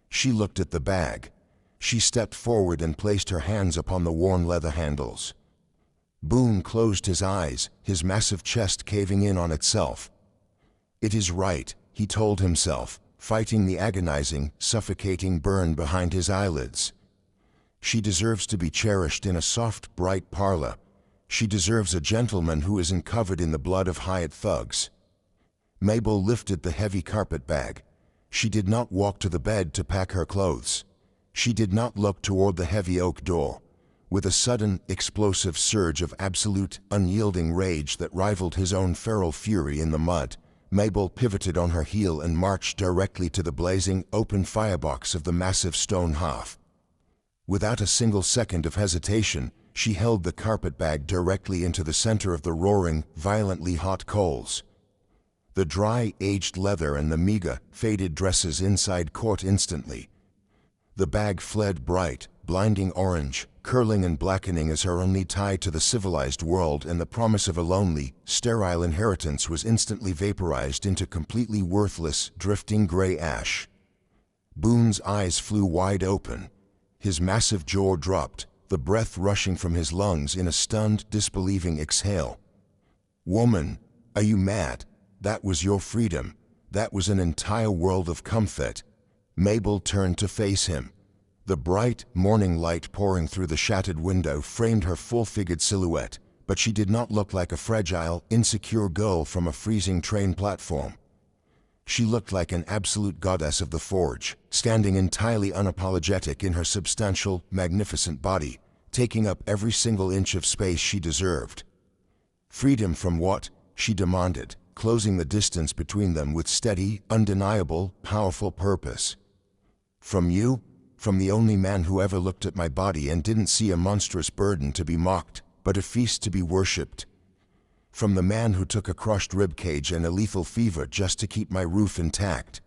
She looked at the bag. She stepped forward and placed her hands upon the worn leather handles. Boone closed his eyes, his massive chest caving in on itself. It is right, he told himself, fighting the agonizing, suffocating burn behind his eyelids. She deserves to be cherished in a soft, bright parlor. She deserves a gentleman who isn't covered in the blood of hired thugs. Mabel lifted the heavy carpet bag. She did not walk to the bed to pack her clothes. She did not look toward the heavy oak door. With a sudden, explosive surge of absolute, unyielding rage that rivaled his own feral fury in the mud, Mabel pivoted on her heel and marched directly to the blazing, open firebox of the massive stone hearth. Without a single second of hesitation, she held the carpet bag directly into the center of the roaring, violently hot coals. The dry, aged leather and the meager, faded dresses inside caught instantly. The bag fled bright, blinding orange, curling and blackening as her only tie to the civilized world, and the promise of a lonely, sterile inheritance was instantly vaporized into completely worthless, drifting gray ash. Boone's eyes flew wide open. His massive jaw dropped, the breath rushing from his lungs in a stunned, disbelieving exhale. Woman, are you mad? That was your freedom. That was an entire world of comfort. Mabel turned to face him. The bright, morning light pouring through the shattered window framed her full-figured silhouette, but she did not look like a fragile, insecure girl from a freezing train platform. She looked like an absolute goddess of the forge, standing entirely unapologetic in her substantial, magnificent body, taking up every single inch of space she deserved. Freedom from what? She demanded, closing the distance between them with steady, undeniable, powerful purpose. From you? From the only man who ever looked at my body and didn't see a monstrous burden to be mocked, but a feast to be worshipped. From the man who took a crushed ribcage and a lethal fever just to keep my roof intact.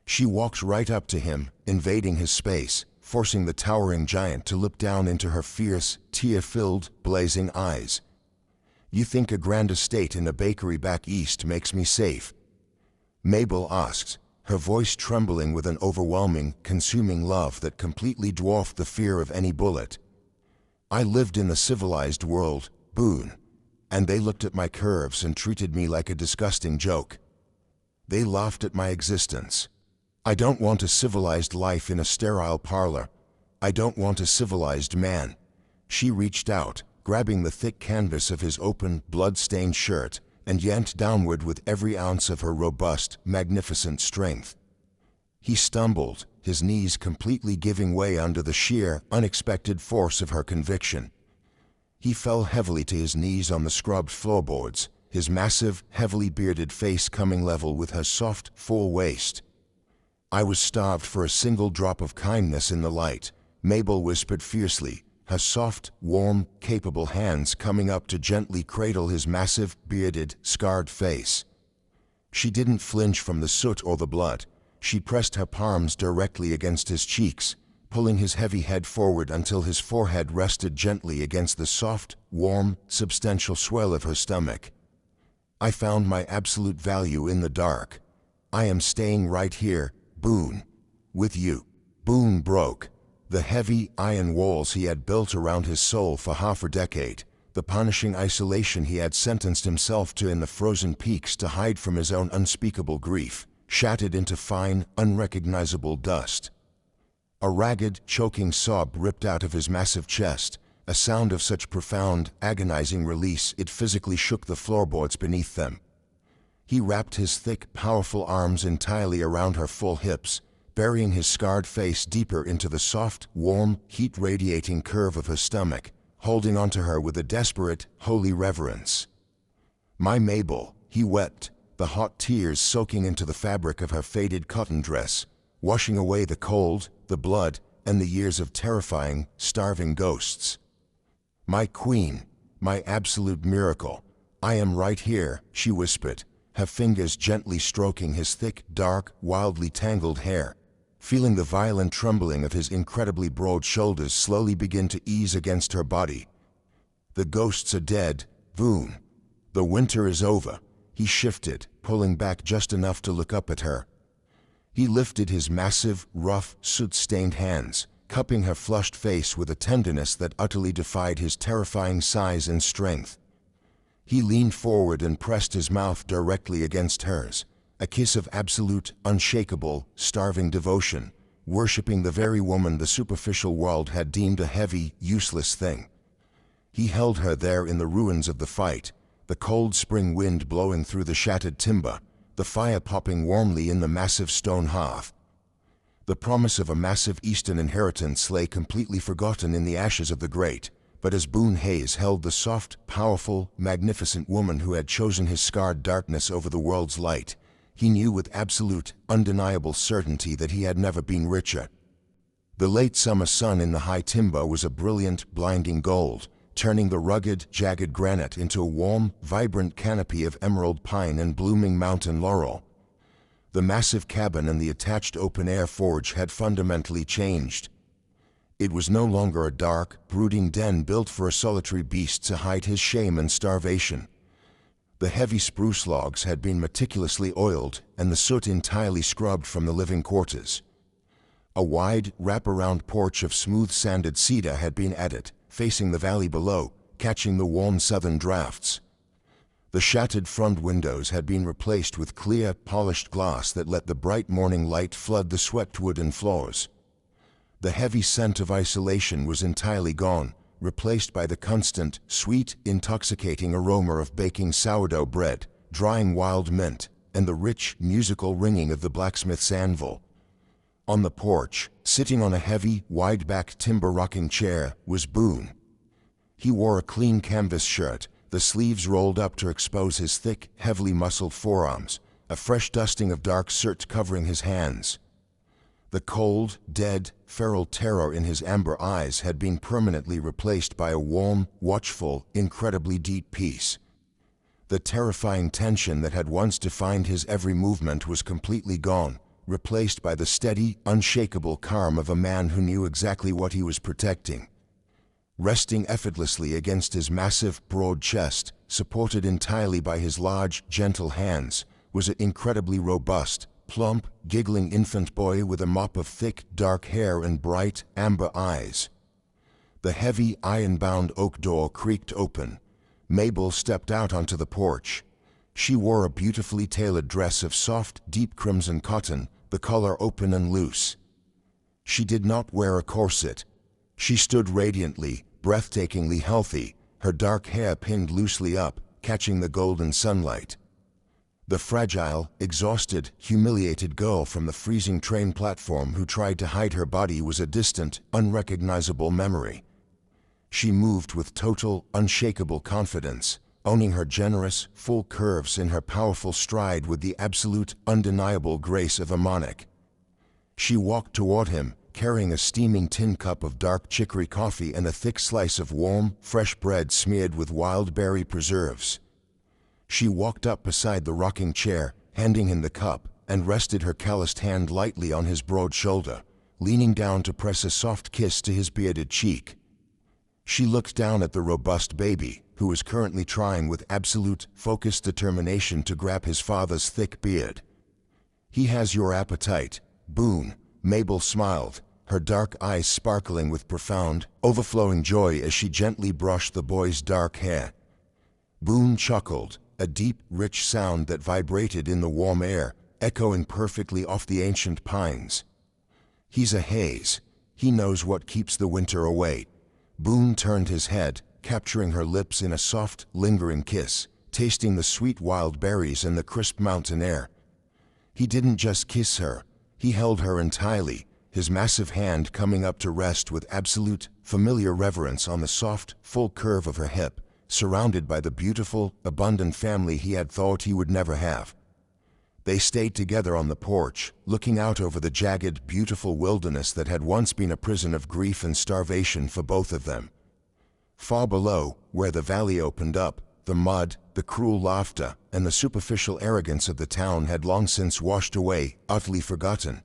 She walked right up to him, invading his space, forcing the towering giant to look down into her fierce, tear-filled, blazing eyes. You think a grand estate in a bakery back east makes me safe? Mabel asked, her voice trembling with an overwhelming, consuming love that completely dwarfed the fear of any bullet. I lived in the civilized world, Boone, and they looked at my curves and treated me like a disgusting joke. They laughed at my existence. I don't want a civilized life in a sterile parlor. I don't want a civilized man. She reached out, grabbing the thick canvas of his open, blood-stained shirt, and yanked downward with every ounce of her robust, magnificent strength. He stumbled, his knees completely giving way under the sheer, unexpected force of her conviction. He fell heavily to his knees on the scrubbed floorboards, his massive, heavily bearded face coming level with her soft, full waist. I was starved for a single drop of kindness in the light, Mabel whispered fiercely, her soft, warm, capable hands coming up to gently cradle his massive, bearded, scarred face. She didn't flinch from the soot or the blood. She pressed her palms directly against his cheeks, pulling his heavy head forward until his forehead rested gently against the soft, warm, substantial swell of her stomach. I found my absolute value in the dark. I am staying right here, Boone. With you. Boone broke the heavy iron walls he had built around his soul for half a decade, the punishing isolation he had sentenced himself to in the frozen peaks to hide from his own unspeakable grief, shattered into fine, unrecognizable dust. A ragged, choking sob ripped out of his massive chest, a sound of such profound, agonizing release it physically shook the floorboards beneath them. He wrapped his thick, powerful arms entirely around her full hips, burying his scarred face deeper into the soft, warm, heat-radiating curve of her stomach, holding onto her with a desperate, holy reverence. "My Mabel," he wept, the hot tears soaking into the fabric of her faded cotton dress, washing away the cold, the blood, and the years of terrifying, starving ghosts. "My queen, my absolute miracle, I am right here," she whispered, her fingers gently stroking his thick, dark, wildly tangled hair, feeling the violent trembling of his incredibly broad shoulders slowly begin to ease against her body. "The ghosts are dead, Boone. The winter is over." He shifted, pulling back just enough to look up at her. He lifted his massive, rough, soot-stained hands, cupping her flushed face with a tenderness that utterly defied his terrifying size and strength. He leaned forward and pressed his mouth directly against hers, a kiss of absolute, unshakable, starving devotion, worshipping the very woman the superficial world had deemed a heavy, useless thing. He held her there in the ruins of the fight, the cold spring wind blowing through the shattered timber, the fire popping warmly in the massive stone hearth. The promise of a massive eastern inheritance lay completely forgotten in the ashes of the great, but as Boone Hayes held the soft, powerful, magnificent woman who had chosen his scarred darkness over the world's light, he knew with absolute, undeniable certainty that he had never been richer. The late summer sun in the high timber was a brilliant, blinding gold, turning the rugged, jagged granite into a warm, vibrant canopy of emerald pine and blooming mountain laurel. The massive cabin and the attached open-air forge had fundamentally changed. It was no longer a dark, brooding den built for a solitary beast to hide his shame and starvation. The heavy spruce logs had been meticulously oiled and the soot entirely scrubbed from the living quarters. A wide, wraparound porch of smooth-sanded cedar had been added, facing the valley below, catching the warm southern drafts. The shattered front windows had been replaced with clear, polished glass that let the bright morning light flood the swept wooden floors. The heavy scent of isolation was entirely gone, replaced by the constant, sweet, intoxicating aroma of baking sourdough bread, drying wild mint, and the rich, musical ringing of the blacksmith's anvil. On the porch, sitting on a heavy, wide-backed timber rocking chair, was Boone. He wore a clean canvas shirt, the sleeves rolled up to expose his thick, heavily muscled forearms, a fresh dusting of dark soot covering his hands. The cold, dead, feral terror in his amber eyes had been permanently replaced by a warm, watchful, incredibly deep peace. The terrifying tension that had once defined his every movement was completely gone, replaced by the steady, unshakable calm of a man who knew exactly what he was protecting. Resting effortlessly against his massive, broad chest, supported entirely by his large, gentle hands, was an incredibly robust, plump, giggling infant boy with a mop of thick, dark hair and bright, amber eyes. The heavy, iron-bound oak door creaked open. Mabel stepped out onto the porch. She wore a beautifully tailored dress of soft, deep crimson cotton, the collar open and loose. She did not wear a corset. She stood radiantly, breathtakingly healthy, her dark hair pinned loosely up, catching the golden sunlight. The fragile, exhausted, humiliated girl from the freezing train platform who tried to hide her body was a distant, unrecognizable memory. She moved with total, unshakable confidence, owning her generous, full curves in her powerful stride with the absolute, undeniable grace of a monarch. She walked toward him, carrying a steaming tin cup of dark chicory coffee and a thick slice of warm, fresh bread smeared with wild berry preserves. She walked up beside the rocking chair, handing him the cup, and rested her calloused hand lightly on his broad shoulder, leaning down to press a soft kiss to his bearded cheek. She looked down at the robust baby, who was currently trying with absolute, focused determination to grab his father's thick beard. "He has your appetite, Boone," Mabel smiled, her dark eyes sparkling with profound, overflowing joy as she gently brushed the boy's dark hair. Boone chuckled, a deep, rich sound that vibrated in the warm air, echoing perfectly off the ancient pines. "He's a haze. He knows what keeps the winter away." Boone turned his head, capturing her lips in a soft, lingering kiss, tasting the sweet wild berries and the crisp mountain air. He didn't just kiss her, he held her entirely, his massive hand coming up to rest with absolute, familiar reverence on the soft, full curve of her hip, surrounded by the beautiful, abundant family he had thought he would never have. They stayed together on the porch, looking out over the jagged, beautiful wilderness that had once been a prison of grief and starvation for both of them. Far below, where the valley opened up, the mud, the cruel laughter, and the superficial arrogance of the town had long since washed away, utterly forgotten.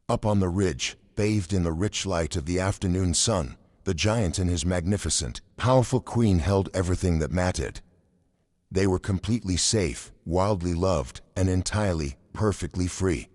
Up on the ridge, bathed in the rich light of the afternoon sun, the giant and his magnificent, powerful queen held everything that mattered. They were completely safe, wildly loved, and entirely, perfectly free.